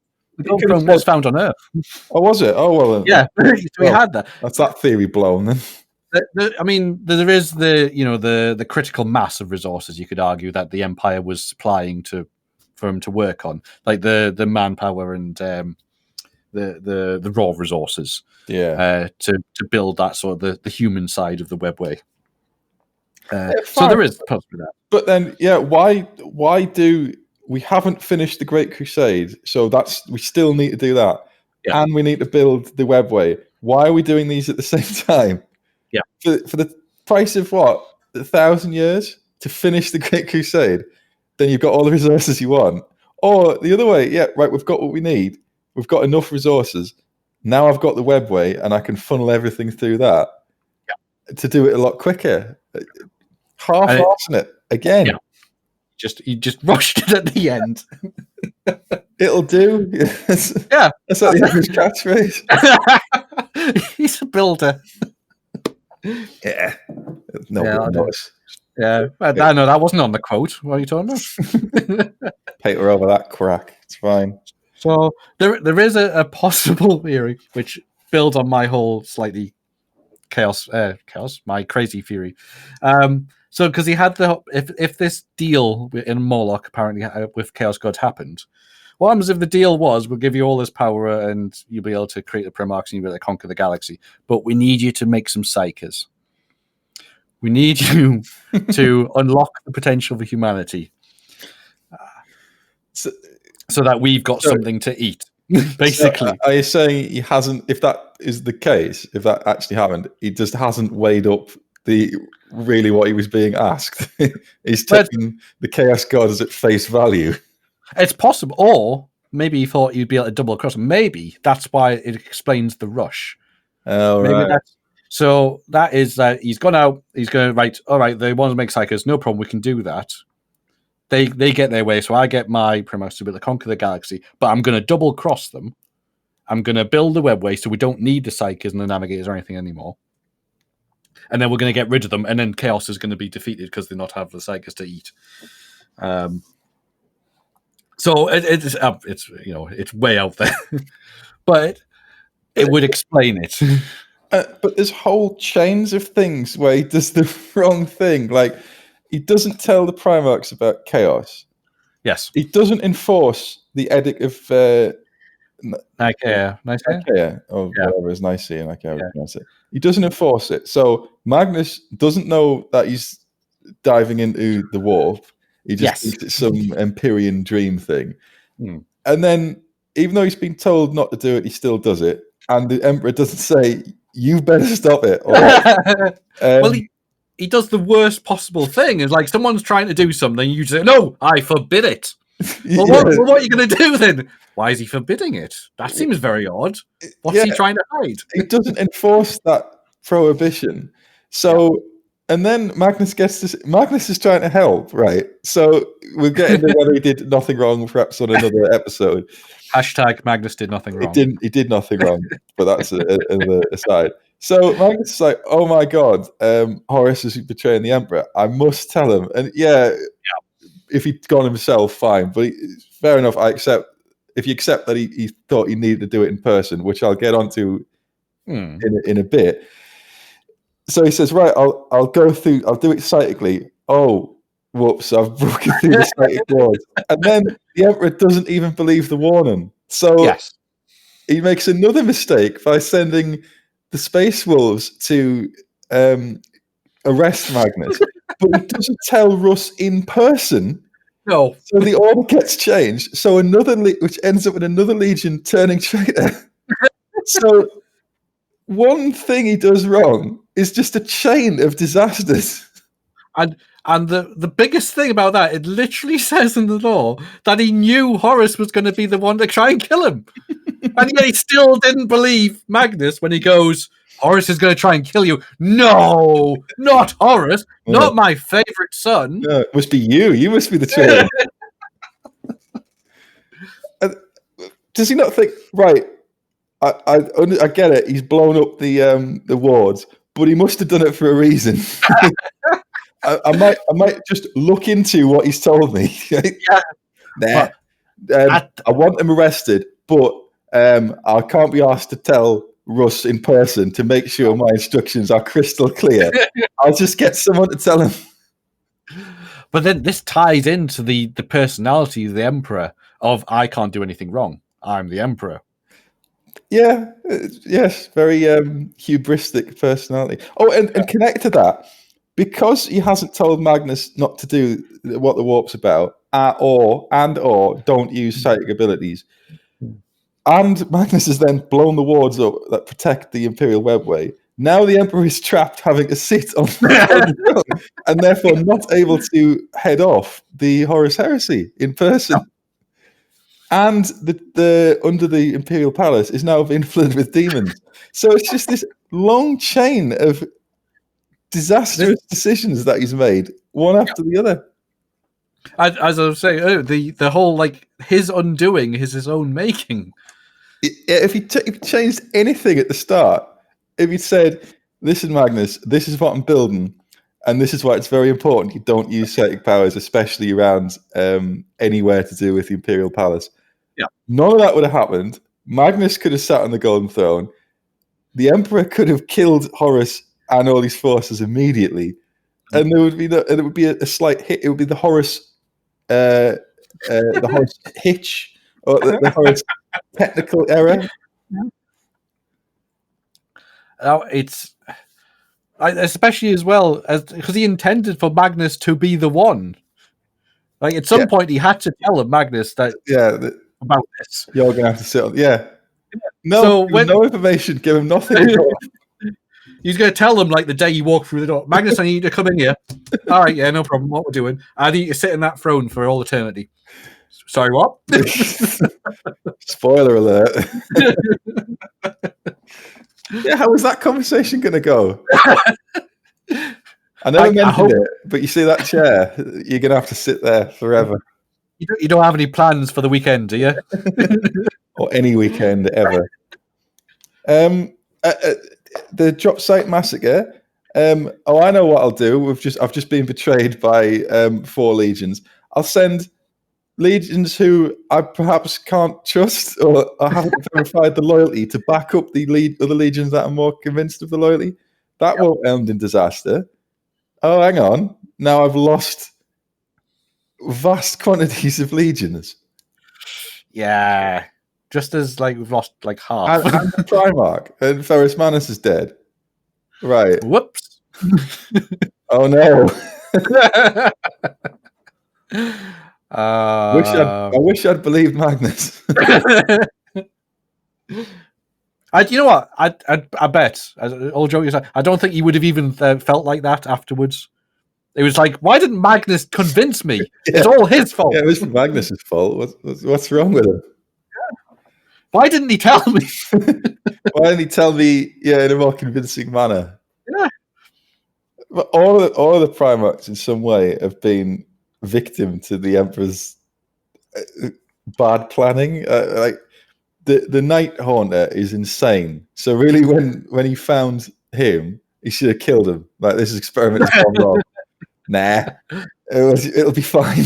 Golden Throne was found on Earth.
Oh, was it? Oh, well,
yeah. So he had that.
That's that theory blown then.
I mean, there is the critical mass of resources. You could argue that the Empire was supplying for him to work on, like the manpower and the raw resources.
Yeah.
To build that sort of the human side of the webway. So there is possibly that.
But then, why do we haven't finished the Great Crusade? So we still need to do that, and we need to build the webway. Why are we doing these at the same time?
Yeah,
for the price of what 1,000 years to finish the Great Crusade, then you've got all the resources you want. Or the other way, we've got what we need. We've got enough resources. Now I've got the webway, and I can funnel everything through that to do it a lot quicker. Half-assing it again.
Yeah. You just rushed it at the end.
It'll do. That's like the average catchphrase.
He's a builder.
Yeah. No.
Yeah. I know that wasn't on the quote. What are you talking about?
Paper over that crack. It's fine.
So there is a possible theory which builds on my whole slightly chaos, my crazy theory. So because he had if this deal in Moloch apparently with Chaos God happened, what happens if the deal was we'll give you all this power and you'll be able to create the Primarchs and you'll be able to conquer the galaxy, but we need you to make some psychers. We need you to unlock the potential for humanity, so that we've got something to eat. Basically,
so are you saying he hasn't? If that is the case, if that actually happened, he just hasn't weighed up what he was being asked. He's taking the Chaos Gods at face value.
It's possible, or maybe he thought you'd be able to double cross him. Maybe that's why it explains the rush.
Oh,
maybe
right.
So that is that he's gone out. He's going all right. They want to make psychers. No problem. We can do that. They get their way, so I get my Primarchs to be able to conquer the galaxy. But I'm going to double cross them. I'm going to build the webway so we don't need the psychers and the navigators or anything anymore. And then we're going to get rid of them, and then Chaos is going to be defeated because they not have the psychers to eat. So it's way out there, but it would explain it.
But there's whole chains of things where he does the wrong thing. Like he doesn't tell the Primarchs about Chaos.
Yes,
he doesn't enforce the edict of
Nicaea,
or whatever is Nicaea, Nicaea. He doesn't enforce it. So Magnus doesn't know that he's diving into the warp. He just thinks it's some Empyrean dream thing. And then, even though he's been told not to do it, he still does it. And the Emperor doesn't say, "You better stop it."
Well, he does the worst possible thing. It's like someone's trying to do something, you say, "No, I forbid it." Well, what are you going to do then? Why is he forbidding it? That seems very odd. What's he trying to hide?
He doesn't enforce that prohibition. So, and then Magnus Magnus is trying to help, right? So we'll get into whether he did nothing wrong, perhaps on another episode.
Hashtag Magnus did nothing wrong.
He did nothing wrong, but that's another aside. So Magnus is like, oh my god, Horus is betraying the Emperor. I must tell him. And if he'd gone himself, fine. But fair enough, I accept. If you accept that he thought he needed to do it in person, which I'll get onto in a bit. So he says, right, I'll go through, I'll do it psychically. Oh, whoops, I've broken through the psychic walls. And then the Emperor doesn't even believe the warning. So he makes another mistake by sending the Space Wolves to arrest Magnus. But he doesn't tell Russ in person.
No.
So the order gets changed. So which ends up with another legion turning traitor. So one thing he does wrong is just a chain of disasters.
And the biggest thing about that, it literally says in the law that he knew Horus was going to be the one to try and kill him. And yet he still didn't believe Magnus when he goes, Horus is going to try and kill you. No, not Horus, not my favorite son.
No, it must be you. You must be the traitor. Does he not think, right, I get it, he's blown up the wards, but he must have done it for a reason. I might just look into what he's told me. I want him arrested, but I can't be asked to tell Russ in person to make sure my instructions are crystal clear. I'll just get someone to tell him.
But then this ties into the personality of the Emperor of, I can't do anything wrong. I'm the Emperor.
Yeah, yes, very hubristic personality. Oh, and connect to that, because he hasn't told Magnus not to do what the warp's about, or don't use psychic abilities. And Magnus has then blown the wards up that protect the Imperial Webway. Now the Emperor is trapped having to sit on the throne and therefore not able to head off the Horus Heresy in person. And the under the Imperial Palace is now being flooded with demons. So it's just this long chain of disastrous decisions that he's made, one after the other.
As I was saying, the whole, like, his undoing is his own making.
If he changed anything at the start, if he said, listen, Magnus, this is what I'm building, and this is why it's very important you don't use psychic powers, especially around anywhere to do with the Imperial Palace.
Yeah.
None of that would have happened. Magnus could have sat on the Golden Throne. The Emperor could have killed Horus and all his forces immediately. And there would be it would be a slight hit. It would be the Horus hitch, or the Horus technical error.
Now especially as well as because he intended for Magnus to be the one. Like at some point, he had to tell him, Magnus, that about this.
You're going to have to sit on. No, so no information. Give him nothing.
He's going to tell them like the day you walk through the door. Magnus, I need you to come in here. All right, no problem. What we're doing? I need you to sit in that throne for all eternity. Sorry, what?
Spoiler alert. How was that conversation going to go? I never mentioned it, but you see that chair, you're going to have to sit there forever.
You don't have any plans for the weekend, do you?
Or any weekend ever. The drop site massacre. I know what I'll do. I've just been betrayed by 4 legions. I'll send legions who I perhaps can't trust or I haven't verified the loyalty to back up the other legions that are more convinced of the loyalty. That won't end in disaster. Oh, hang on. Now I've lost vast quantities of legions.
Yeah. Just as like we've lost like half.
And Primarch and Ferrus Manus is dead. Right.
Whoops.
Oh no. I wish I'd believed Magnus.
You know what? I bet, all joking aside, I don't think he would have even felt like that afterwards. It was like, why didn't Magnus convince me?
Yeah.
It's all his fault.
Yeah, it was Magnus's fault. What's wrong with him?
Why didn't he tell me?
Why didn't he tell me? Yeah, in a more convincing manner.
Yeah.
But all of the Primarchs, in some way, have been victim to the Emperor's bad planning. Like the Night Haunter is insane. So really, when he found him, he should have killed him. Like, this experiment has gone wrong. Nah, it'll be fine.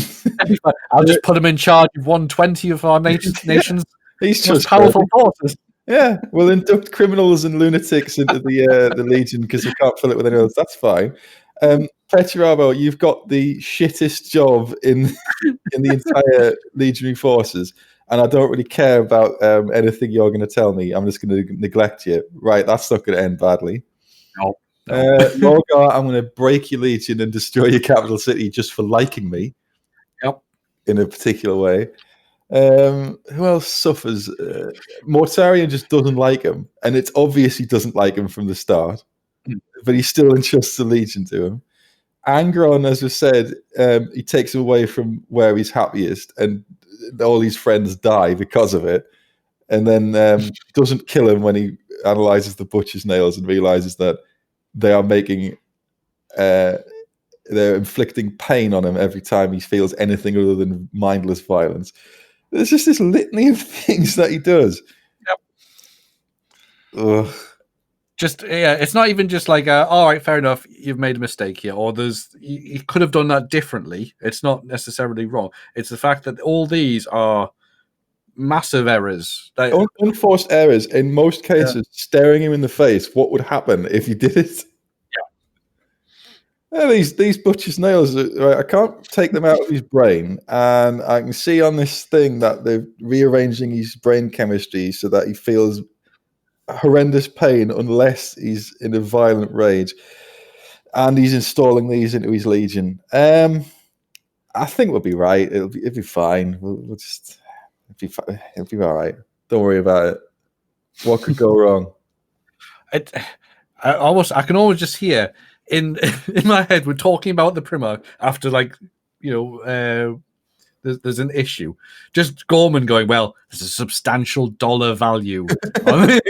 I'll just put him in charge of 120 of our nation's
He's
most
just
powerful forces.
Yeah, we'll induct criminals and lunatics into the Legion because we can't fill it with anyone else. That's fine. Petrarabo, you've got the shittest job in the entire legionary forces, and I don't really care about anything you're going to tell me. I'm just going to neglect you. Right, that's not going to end badly.
No.
Lorgar, I'm going to break your legion and destroy your capital city just for liking me.
Yep.
In a particular way. Who else suffers? Mortarion just doesn't like him, and it's obvious he doesn't like him from the start, but he still entrusts the Legion to him. Angron, as we said, he takes him away from where he's happiest, and all his friends die because of it, and then doesn't kill him when he analyzes the butcher's nails and realizes that they are making they're inflicting pain on him every time he feels anything other than mindless violence. There's just this litany of things that he does.
Yep.
Ugh.
Just it's not even just like, all right, fair enough, you've made a mistake here, or you could have done that differently. It's not necessarily wrong. It's the fact that all these are massive errors.
Unforced errors. In most cases, staring him in the face. What would happen if you did it? Yeah, these butcher's nails, I can't take them out of his brain, and I can see on this thing that they're rearranging his brain chemistry so that he feels horrendous pain unless he's in a violent rage, and he's installing these into his legion. I think we'll be right. It'll be fine. We'll just it'll be all right. Don't worry about it. What could go wrong?
I can always just hear in my head, we're talking about the Primarch after, like, there's an issue. Just Gorman going, well, there's a substantial dollar value. We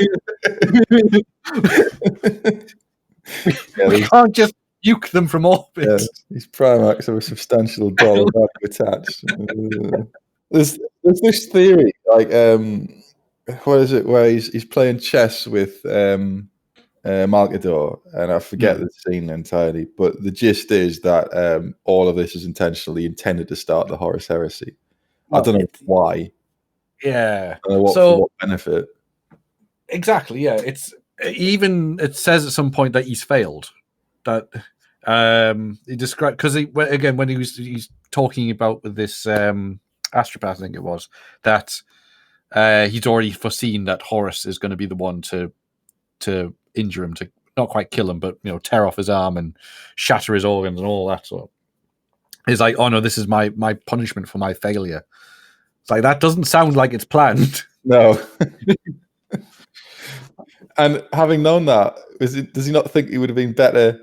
can't just nuke them from orbit.
Yeah, these Primarchs have a substantial dollar value attached. There's this theory, like, what is it, where he's playing chess with Malkador, and I forget the scene entirely, but the gist is that all of this is intentionally intended to start the Horus Heresy. Well, I don't know why.
Yeah.
I don't know for what benefit.
Exactly, yeah. It says at some point that he's failed. That he described, because again, when he's talking about this astropath, I think it was, that he's already foreseen that Horus is going to be the one to injure him, to not quite kill him, but tear off his arm and shatter his organs and all that. So it's like, oh no, this is my punishment for my failure. It's like, that doesn't sound like it's planned.
No. And having known that, does he not think it would have been better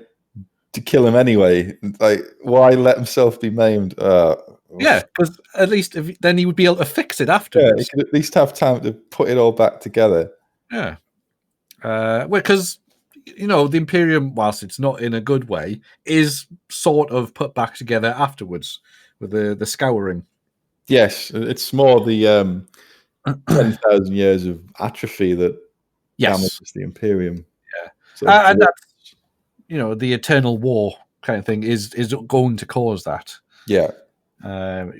to kill him anyway? Like, why let himself be maimed?
Yeah, because at least then he would be able to fix it afterwards.
Yeah, he could at least have time to put it all back together.
Yeah. Because the Imperium, whilst it's not in a good way, is sort of put back together afterwards with the scouring.
Yes, it's more the 10,000 years of atrophy that damages the Imperium.
Yeah, so and that's the eternal war kind of thing is going to cause that.
Yeah,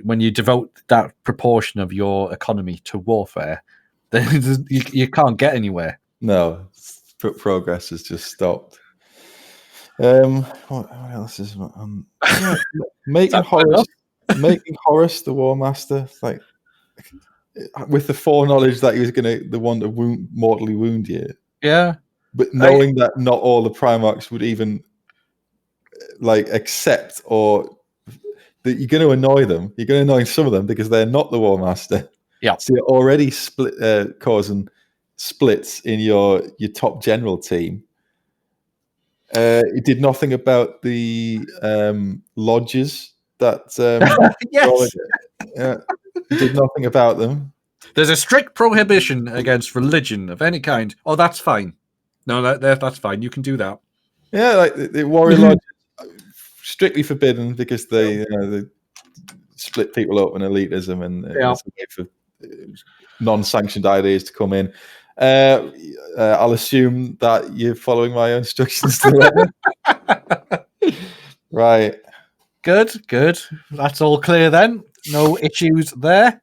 when you devote that proportion of your economy to warfare, then you can't get anywhere.
No, progress has just stopped. What else is making Horus the War Master, like, with the foreknowledge that he was the one to mortally wound you.
Yeah,
but knowing that not all the Primarchs would even accept, or that you're going to annoy them. You're going to annoy some of them because they're not the War Master.
Yeah,
so you're already causing splits in your top general team. He did nothing about the lodges that.
Yes.
Yeah, he did nothing about them.
There's a strict prohibition against religion of any kind. Oh, that's fine. No, that's fine. You can do that.
Yeah, like the warrior lodge, strictly forbidden because they split people up in elitism, and it's a way for non-sanctioned ideas to come in. I'll assume that you're following my instructions to right.
Good. That's all clear then. No issues there.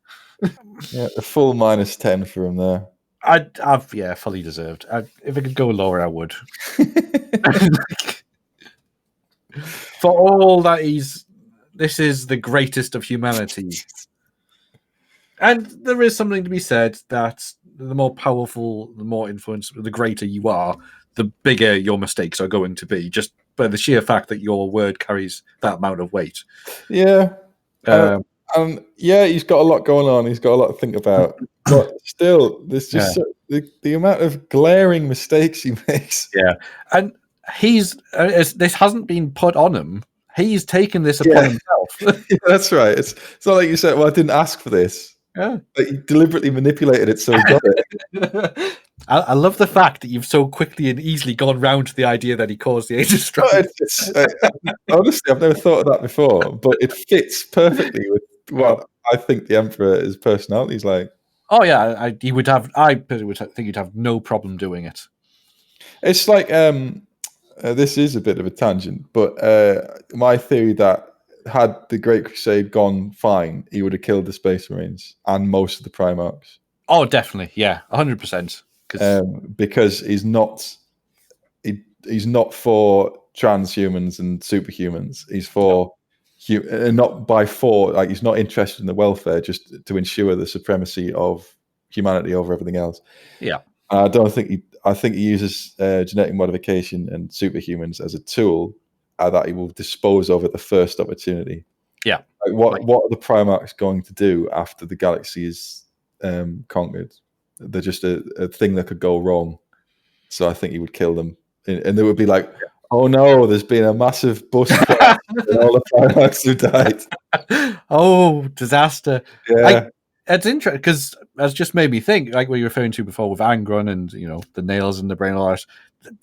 Yeah, a full -10 for him there.
I've fully deserved. If I could go lower, I would. For all that this is the greatest of humanity. And there is something to be said that the more powerful, the more influence, the greater you are, the bigger your mistakes are going to be, just by the sheer fact that your word carries that amount of weight.
Yeah. Yeah, he's got a lot going on. He's got a lot to think about. But still, there's just the amount of glaring mistakes he makes.
Yeah. And this hasn't been put on him. He's taken this upon himself.
Yeah, that's right. It's not like you said, well, I didn't ask for this.
Yeah.
But he deliberately manipulated it so he got it.
I love the fact that you've so quickly and easily gone round to the idea that he caused the Age of Strife.
Honestly, I've never thought of that before, but it fits perfectly with what I think the Emperor's personality is like.
Oh yeah, I think he'd have no problem doing it.
It's like this is a bit of a tangent, but my theory that had the Great Crusade gone fine, he would have killed the Space Marines and most of the Primarchs.
Oh, definitely, yeah, 100%.
Because he's not for transhumans and superhumans. He's for not by for, like, he's not interested in the welfare, just to ensure the supremacy of humanity over everything else.
Yeah,
I think he uses genetic modification and superhumans as a tool that he will dispose of at the first opportunity.
Yeah.
Like what are the Primarchs going to do after the galaxy is conquered? They're just a thing that could go wrong. So I think he would kill them. And they would be like, oh no, there's been a massive bus crash and all the Primarchs have died.
Oh, disaster.
Yeah.
It's interesting because that's just made me think, like what you were referring to before with Angron and the nails in the brain and all that.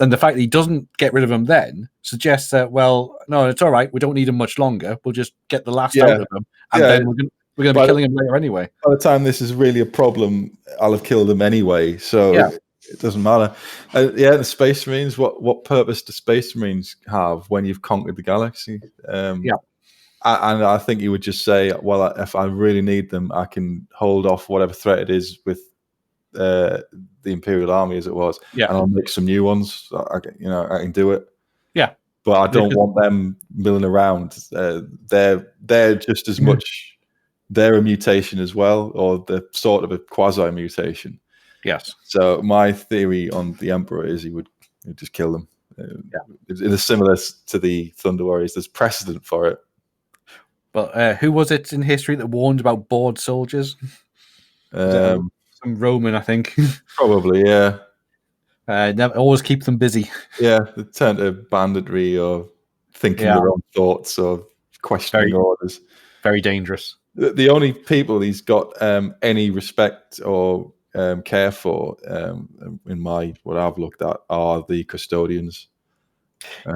And the fact that he doesn't get rid of them then suggests that, well, no, it's all right. We don't need him much longer. We'll just get the last out of them, and then we're going to be killing him later anyway.
By the time this is really a problem, I'll have killed him anyway. So it doesn't matter. The Space Marines. What purpose do Space Marines have when you've conquered the galaxy? And I think you would just say, well, if I really need them, I can hold off whatever threat it is with the Imperial Army as it was, and I'll make some new ones. I can do it. Yeah, but I don't want them milling around. They're just as much. They're a mutation as well, or they're sort of a quasi mutation.
Yes.
So my theory on the Emperor is he would just kill them. It is similar to the Thunder Warriors. There's precedent for it.
But who was it in history that warned about bored soldiers? Some Roman, I think. Probably,
yeah.
Never, always keep them busy.
Yeah, they turn to banditry or thinking their own thoughts or questioning orders.
Very dangerous.
The only people he's got any respect or care for, in what I've looked at, are the custodians.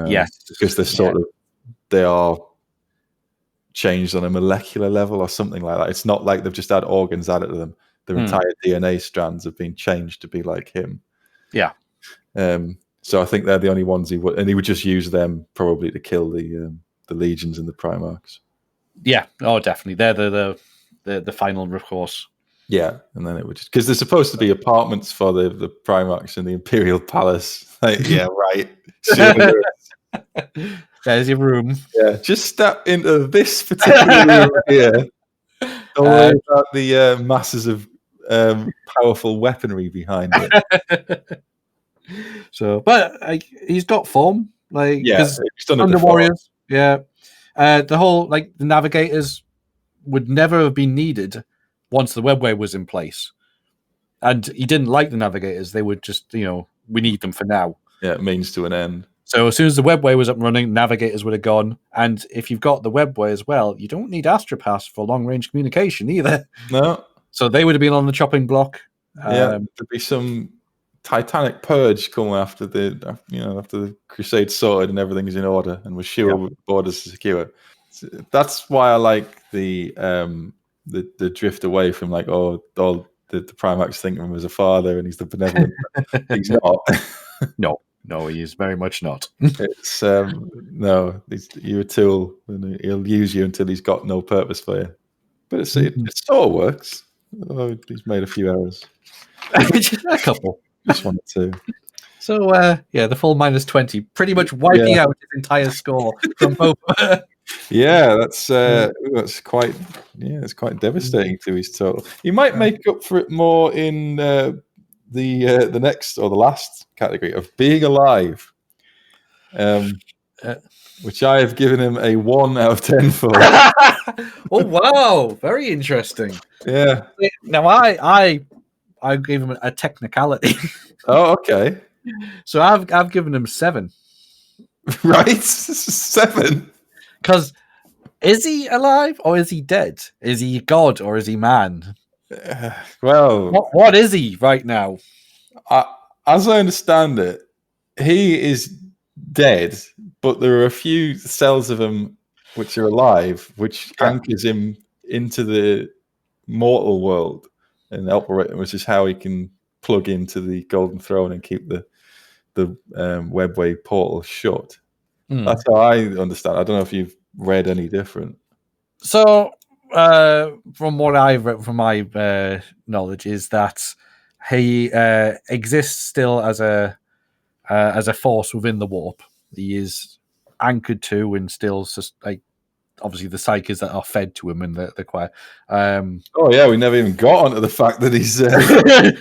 Yes,
because they're they are changed on a molecular level or something like that. It's not like they've just had organs added to them. Their entire DNA strands have been changed to be like him.
Yeah.
So I think they're the only ones he would just use them probably to kill the legions and the Primarchs.
Yeah. Oh, definitely. They're the final recourse.
Yeah, and then it would just, because there's supposed to be apartments for the Primarchs in the Imperial Palace. Like, yeah, right.
There's your room.
Yeah, just step into this particular room here. Don't worry about the masses of powerful weaponry behind it.
So, but he's got form,
he's done it
under
before.
Warriors. Yeah, the whole the navigators would never have been needed once the webway was in place, and he didn't like the navigators. They would just, we need them for now.
Yeah, it means to an end.
So as soon as the webway was up and running, navigators would have gone. And if you've got the webway as well, you don't need Astropass for long-range communication either.
No.
So they would have been on the chopping block.
Yeah, there'd be some titanic purge coming after the Crusade sorted and everything is in order and we're sure borders are secure. So that's why I like the drift away from like all the Primax think of him as a father and he's the benevolent. He's not.
No, he is very much not.
It's no, you're a tool and he'll use you until he's got no purpose for you. But it sort of works. Oh, he's made a few errors.
A couple.
Just wanted to.
So the full -20, pretty much wiping out his entire score from both.
Yeah, that's quite it's quite devastating to his total. He might make up for it more in the next or the last category of being alive, which I have given him a 1 out of 10 for.
Oh wow, very interesting.
Yeah.
Now I gave him a technicality.
Oh, okay.
So I've given him 7.
Right, 7. Because
is he alive or is he dead? Is he God or is he man?
Well,
what is he right now?
As I understand it, he is dead, but there are a few cells of him which are alive, which anchors him into the mortal world and operate, which is how he can plug into the Golden Throne and keep the webway portal shut. That's how I understand. I don't know if you've read any different.
So, from what I've read, from my knowledge, is that he exists still as a force within the warp. He is anchored to and still obviously the psyches that are fed to him in the choir.
Oh yeah, we never even got onto the fact that he's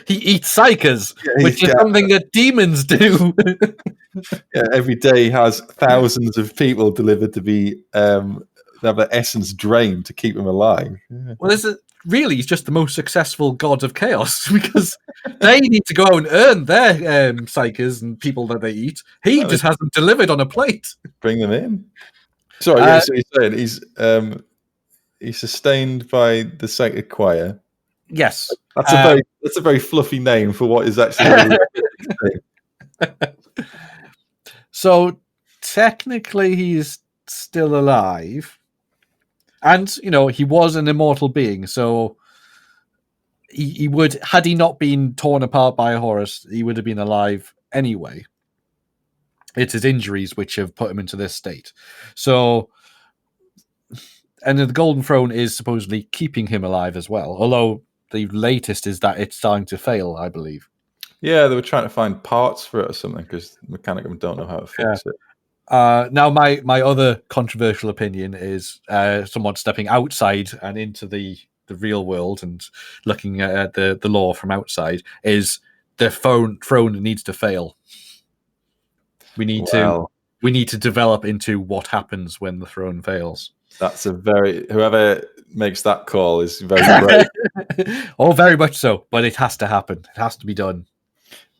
he eats psychers, which is something that demons do.
Yeah, every day he has thousands of people delivered to be have their essence drained to keep them alive. Yeah.
Well, he's just the most successful god of chaos because they need to go out and earn their psychers and people that they eat. He just has them delivered on a plate.
Bring them in. Sorry, so you're saying he's sustained by the sacred choir.
Yes,
that's a very fluffy name for what is actually.
So technically, he's still alive, and he was an immortal being. So he would, had he not been torn apart by Horus, he would have been alive anyway. It's his injuries which have put him into this state. So, and the Golden Throne is supposedly keeping him alive as well. Although the latest is that it's starting to fail, I believe.
Yeah, they were trying to find parts for it or something because Mechanicum don't know how to fix it.
Now, my other controversial opinion is someone stepping outside and into the real world and looking at the lore from outside is the throne needs to fail. We need to develop into what happens when the throne fails.
That's whoever makes that call is very brave.
Oh, very much so. But it has to happen. It has to be done.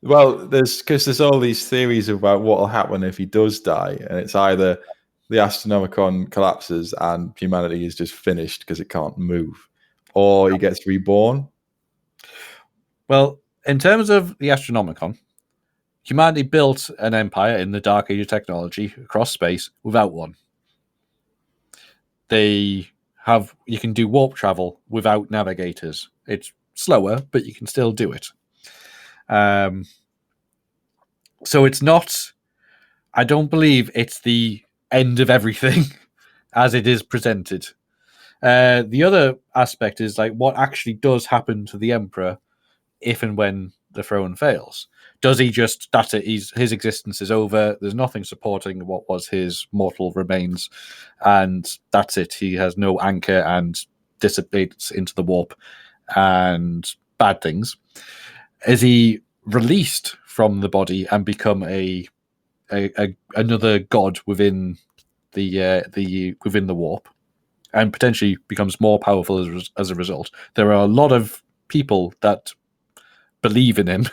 Well, there's all these theories about what will happen if he does die, and it's either the Astronomicon collapses and humanity is just finished because it can't move, or he gets reborn.
Well, in terms of the Astronomicon, humanity built an empire in the Dark Age of technology across space without one. You can do warp travel without navigators. It's slower, but you can still do it. So it's not, I don't believe it's the end of everything as it is presented. The other aspect is like what actually does happen to the Emperor if and when the throne fails. Does he just, that's it, his existence is over, there's nothing supporting what was his mortal remains, and that's it, he has no anchor and dissipates into the warp and bad things. Is he released from the body and become another god within the within the warp, and potentially becomes more powerful as a result? There are a lot of people that believe in him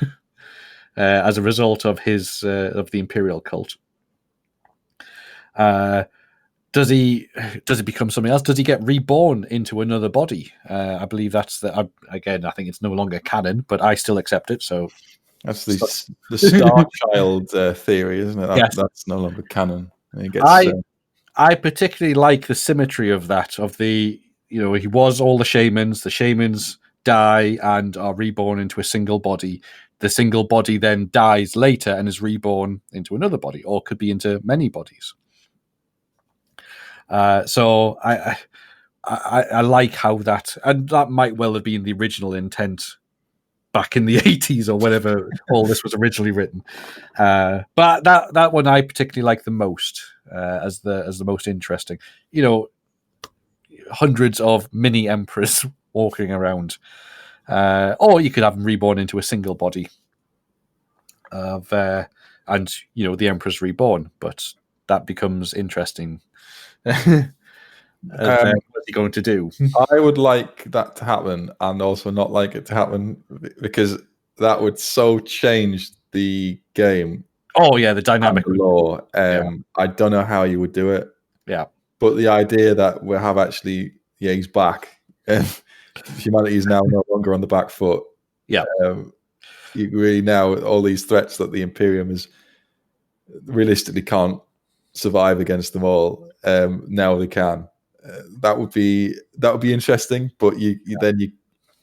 as a result of his of the imperial cult. Does he become something else? Does he get reborn into another body? I believe that's again. I think it's no longer canon, but I still accept it. So
that's the Star Child theory, isn't it?
Yes.
That's no longer canon. He gets,
I particularly like the symmetry of that. Of the he was all the shamans. The shamans die and are reborn into a single body. The single body then dies later and is reborn into another body, or could be into many bodies. So I like how that, and that might well have been the original intent back in the 80s or whenever all this was originally written. But that one I particularly like the most as the most interesting. Hundreds of mini emperors walking around, or you could have them reborn into a single body of, and the emperor's reborn, but that becomes interesting. What's he going to do?
I would like that to happen, and also not like it to happen, because that would so change the game.
Oh yeah, the dynamic
and the lore. I don't know how you would do it.
Yeah,
but the idea that we have actually, he's back. Humanity is now no longer on the back foot.
Yeah,
you really now all these threats that the Imperium is realistically can't survive against them all. Now they can. That would be interesting. But then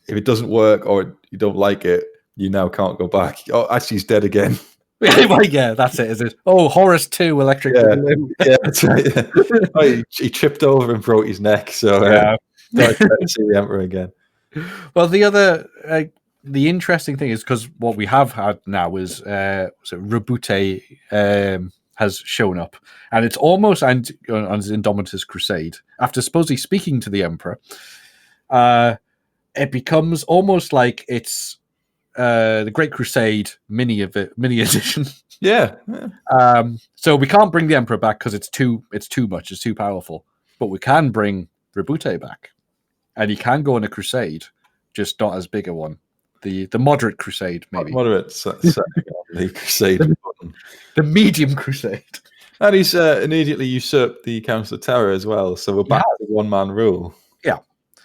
if it doesn't work or you don't like it, you now can't go back. Oh, actually, he's dead again.
Yeah, that's it. Is it? Oh, Horus 2 Electric Boogaloo.
Yeah, that's right. Oh, he tripped over and broke his neck. So don't see the Emperor again.
Well, the interesting thing is, because what we have had now is Rabute has shown up, and it's almost on his Indomitus Crusade. After supposedly speaking to the Emperor, it becomes almost like it's the Great Crusade mini edition.
Yeah.
So we can't bring the Emperor back because it's too much. It's too powerful. But we can bring Rabute back, and he can go on a crusade, just not as big a one. The moderate crusade, maybe.
Moderate the crusade.
The medium crusade.
And he's immediately usurped the Council of Terror as well. So we're back to one-man rule.
Yeah.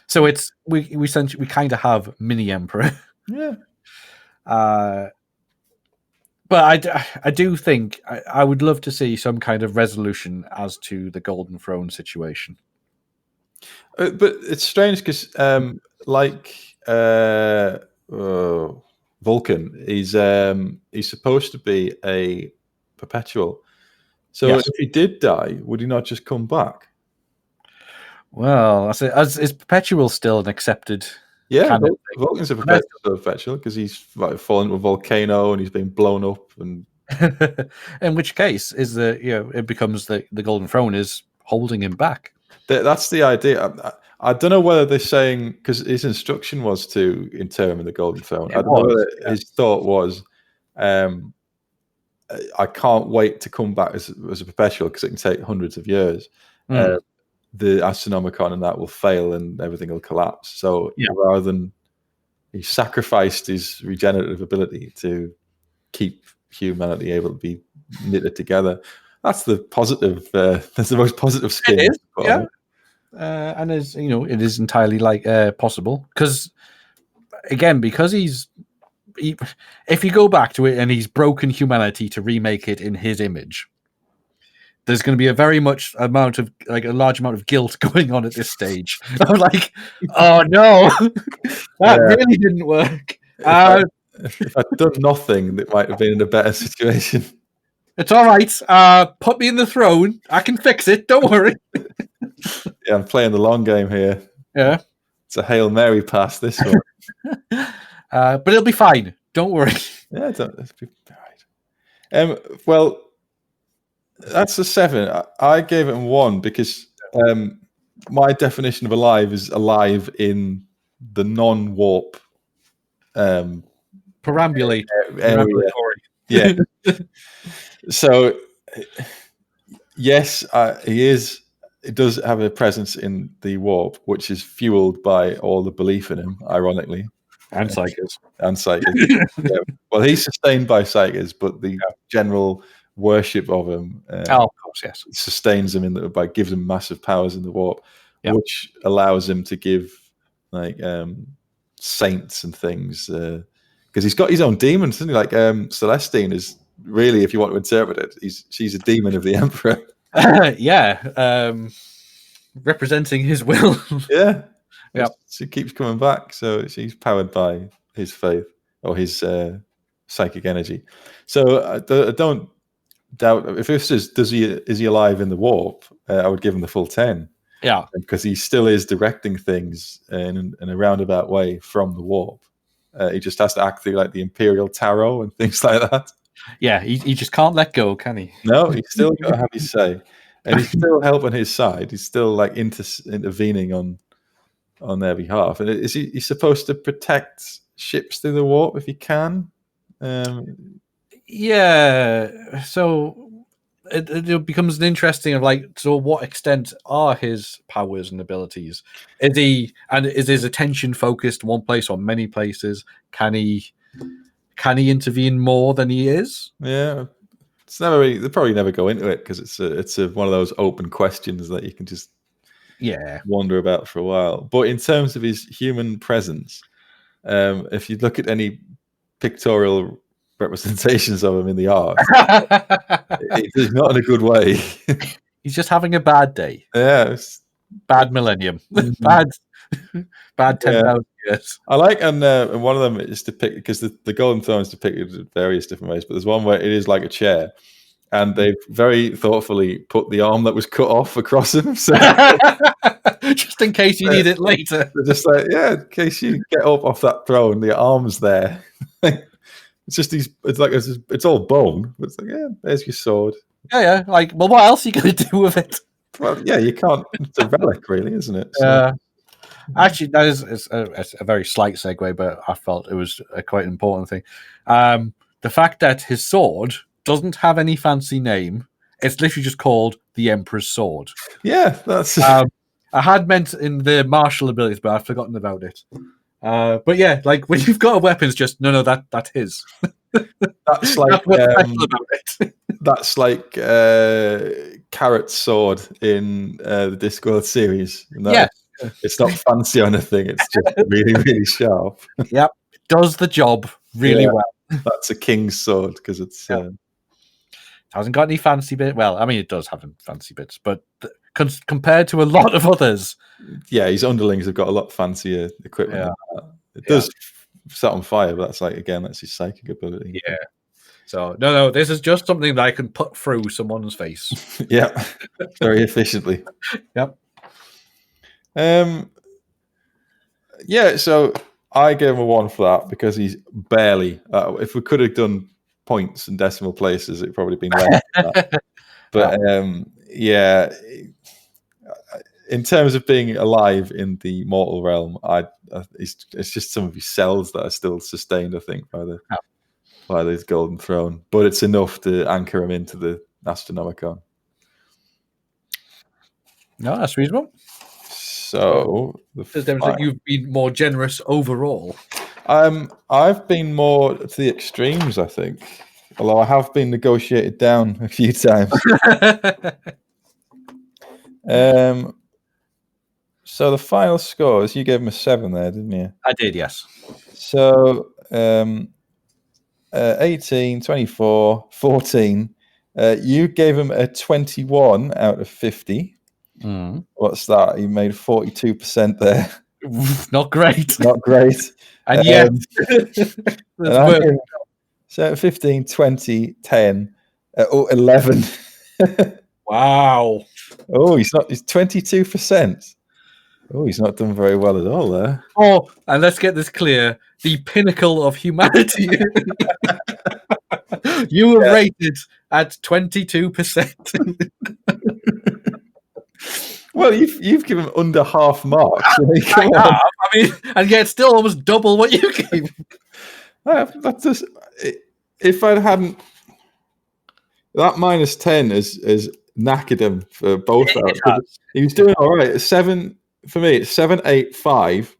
So it's we essentially kind of have mini Emperor.
Yeah.
But I do think I would love to see some kind of resolution as to the Golden Throne situation.
But it's strange because, Vulcan, he's supposed to be a perpetual. So if he did die, would he not just come back? Well,
is perpetual still an accepted?
Yeah, Vulcan's a perpetual because he's fallen into a volcano and he's been blown up. And
in which case, it becomes the Golden Throne is holding him back.
That's the idea. I don't know whether they're saying, because his instruction was to inter him in the Golden Throne. I don't know whether his thought was, I can't wait to come back as a perpetual because it can take hundreds of years. The Astronomicon and that will fail and everything will collapse. So rather than, he sacrificed his regenerative ability to keep humanity able to be knitted together. That's the positive. That's the most positive spin.
It is, yeah. And as it is entirely possible because if you go back to it and he's broken humanity to remake it in his image, there's going to be a large amount of guilt going on at this stage. I'm like, oh no, that really didn't work.
If I'd done nothing, it might have been in a better situation.
It's all right. Put me in the throne. I can fix it. Don't worry.
Yeah, I'm playing the long game here.
Yeah.
It's a Hail Mary pass, this one.
But it'll be fine. Don't worry.
Yeah, it'll be all right. Well, that's a 7. I gave it a 1 because my definition of alive is alive in the non-warp
perambulate
area. Yeah. So, yes, he is. It does have a presence in the warp, which is fueled by all the belief in him, ironically.
And Psychers.
Yeah. Well, he's sustained by Psychers, but the general worship of him.
Oh, of course, yes.
Sustains him by gives him massive powers in the warp,
Yep.
which allows him to give like saints and things because he's got his own demons, isn't he? Like Celestine is really, if you want to interpret it, she's a demon of the Emperor.
Yeah, representing his will.
Yeah,
yeah.
She keeps coming back, so she's powered by his faith or his psychic energy. So I don't doubt if this is he alive in the warp, I would give him the full 10.
Yeah,
because he still is directing things in a roundabout way from the warp. He just has to act through like the Imperial Tarot and things like that.
Yeah, he just can't let go, can he?
No, he's still got to have his say, and he's still helping his side. He's still like intervening on their behalf. And is he's supposed to protect ships through the warp if he can?
Yeah. So it becomes an interesting of like, so what extent are his powers and abilities? Is his attention focused one place or many places? Can he intervene more than he is?
Yeah, it's never really, they'll probably never go into it because it's one of those open questions that you can just wander about for a while. But in terms of his human presence, if you look at any pictorial representations of him in the art, it's not in a good way.
He's just having a bad day.
Yeah,
bad millennium. bad 10,000 years.
I like, and one of them is depicted because the Golden Throne is depicted in various different ways, but there's one where it is like a chair, and they've very thoughtfully put the arm that was cut off across him, so
just in case you need it later.
They're just like, yeah, in case you get up off that throne, the arm's there. It's just it's all bone. It's like, yeah, there's your sword.
Yeah. Like, well, what else are you going to do with it?
Well, yeah, you can't. It's a relic, really, isn't it? So.
Actually, that is a very slight segue, but I felt it was a quite important thing. The fact that his sword doesn't have any fancy name. It's literally just called the Emperor's Sword.
Yeah, that's...
I had meant in the martial abilities, but I've forgotten about it. But yeah, like when you've got a weapon, it's just no, that's his.
That's like
about it.
That's like Carrot's sword in the Discworld series.
Yeah,
it's not fancy or anything. It's just really, really sharp.
Yep, does the job really well.
That's a king's sword because it's
hasn't got any fancy bit. Well, I mean, it does have fancy bits, but compared to a lot of others,
his underlings have got a lot fancier equipment. Yeah. It does set on fire, but that's his psychic ability.
Yeah. So no, this is just something that I can put through someone's face.
Yeah, very efficiently.
Yep.
So I gave him a 1 for that because he's barely. If we could have done points and decimal places, it'd probably been less than that. But in terms of being alive in the mortal realm, it's just some of his cells that are still sustained, I think, by this Golden Throne. But it's enough to anchor him into the Astronomicon.
No, that's reasonable.
So
you've been more generous overall.
I've been more to the extremes, I think. Although I have been negotiated down a few times. So the final scores, you gave him a 7 there, didn't you?
I did, yes.
So 18, 24, 14. You gave him a 21 out of 50.
Mm.
What's that? You made 42% there.
Not great.
Not great.
And yet,
so 15, 20, 10, 11.
Wow.
Oh, he's 22%. Oh, he's not done very well at all there.
Oh, and let's get this clear. The pinnacle of humanity. You were rated at 22%.
Well, you've given under half marks.
I mean, and yet still almost double what you gave.
That's just, if I hadn't, that minus 10 is knackered him for both out. He was doing all right. 7 for me. It's 7, 8, 5.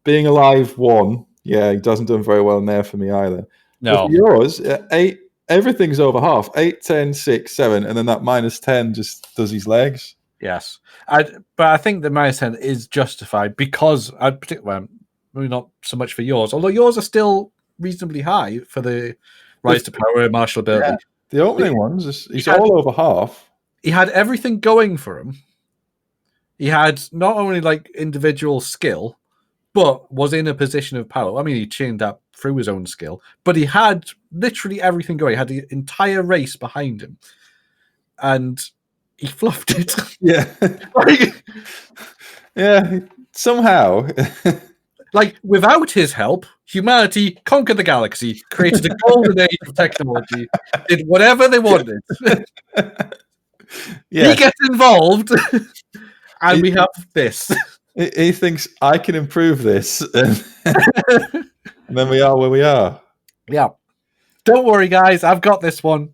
Being alive 1. Yeah, he doesn't do very well in there for me either.
No.
But for yours 8, everything's over half. 8, 10, 6, 7, and then that -10 just does his legs.
Yes, but I think the -10 is justified because maybe not so much for yours, although yours are still reasonably high for the rise to power, martial ability.
Yeah, the opening ones, he's all over half.
He had everything going for him. He had not only like individual skill, but was in a position of power. I mean, he chained that through his own skill, but he had literally everything going. He had the entire race behind him, and he fluffed it.
Yeah. Yeah, somehow.
Like, without his help, humanity conquered the galaxy, created a golden age of technology, did whatever they wanted.
Yeah.
He gets involved, and we have this.
He thinks, I can improve this. And then we are where we are.
Yeah. Don't worry, guys. I've got this one.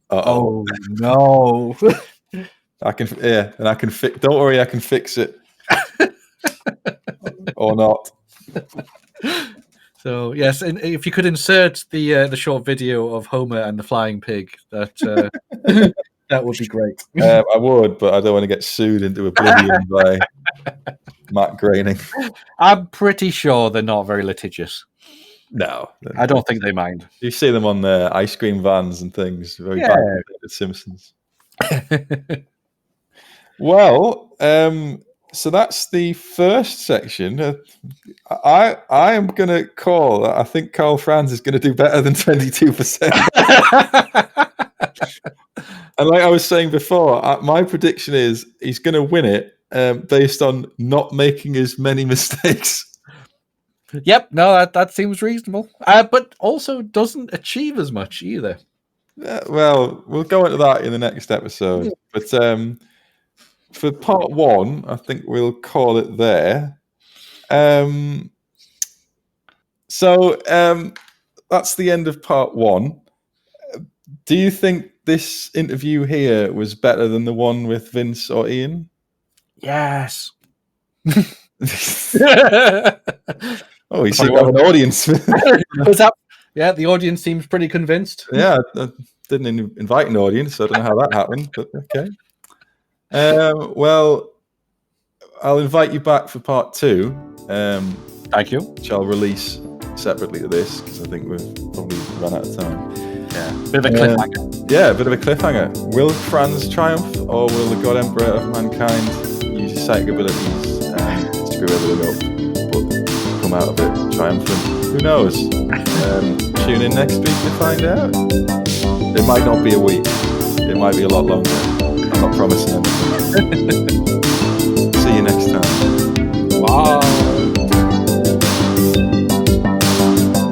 Oh, no.
I can fix. Don't worry, I can fix it. Or not.
So yes, and if you could insert the short video of Homer and the flying pig, that that would be great.
I would, but I don't want to get sued into oblivion by Matt Groening.
I'm pretty sure they're not very litigious.
No,
I don't think they mind.
You see them on the ice cream vans and things. Very bad at Simpsons. Well, so that's the first section. I am going to call. I think Carl Franz is going to do better than 22%. And like I was saying before, my prediction is he's going to win it based on not making as many mistakes.
Yep, no, that seems reasonable. But also doesn't achieve as much either.
Well, we'll go into that in the next episode. But for part 1, I think we'll call it there. So that's the end of part 1. Do you think this interview here was better than the one with Vince or Ian?
Yes.
Oh, you seem to have an audience.
Yeah, the audience seems pretty convinced.
Yeah, I didn't invite an audience, so I don't know how that happened, but okay. Well, I'll invite you back for part 2.
Thank you.
Which I'll release separately to this, because I think we've probably run out of time.
Yeah, bit of a cliffhanger.
Yeah, a bit of a cliffhanger. Will Franz triumph, or will the God Emperor of mankind use his psychic abilities and screw everything up, but come out of it triumphant? Who knows? Tune in next week to find out. It might not be a week. It might be a lot longer. I'm not promising anything. See you next time.
Bye.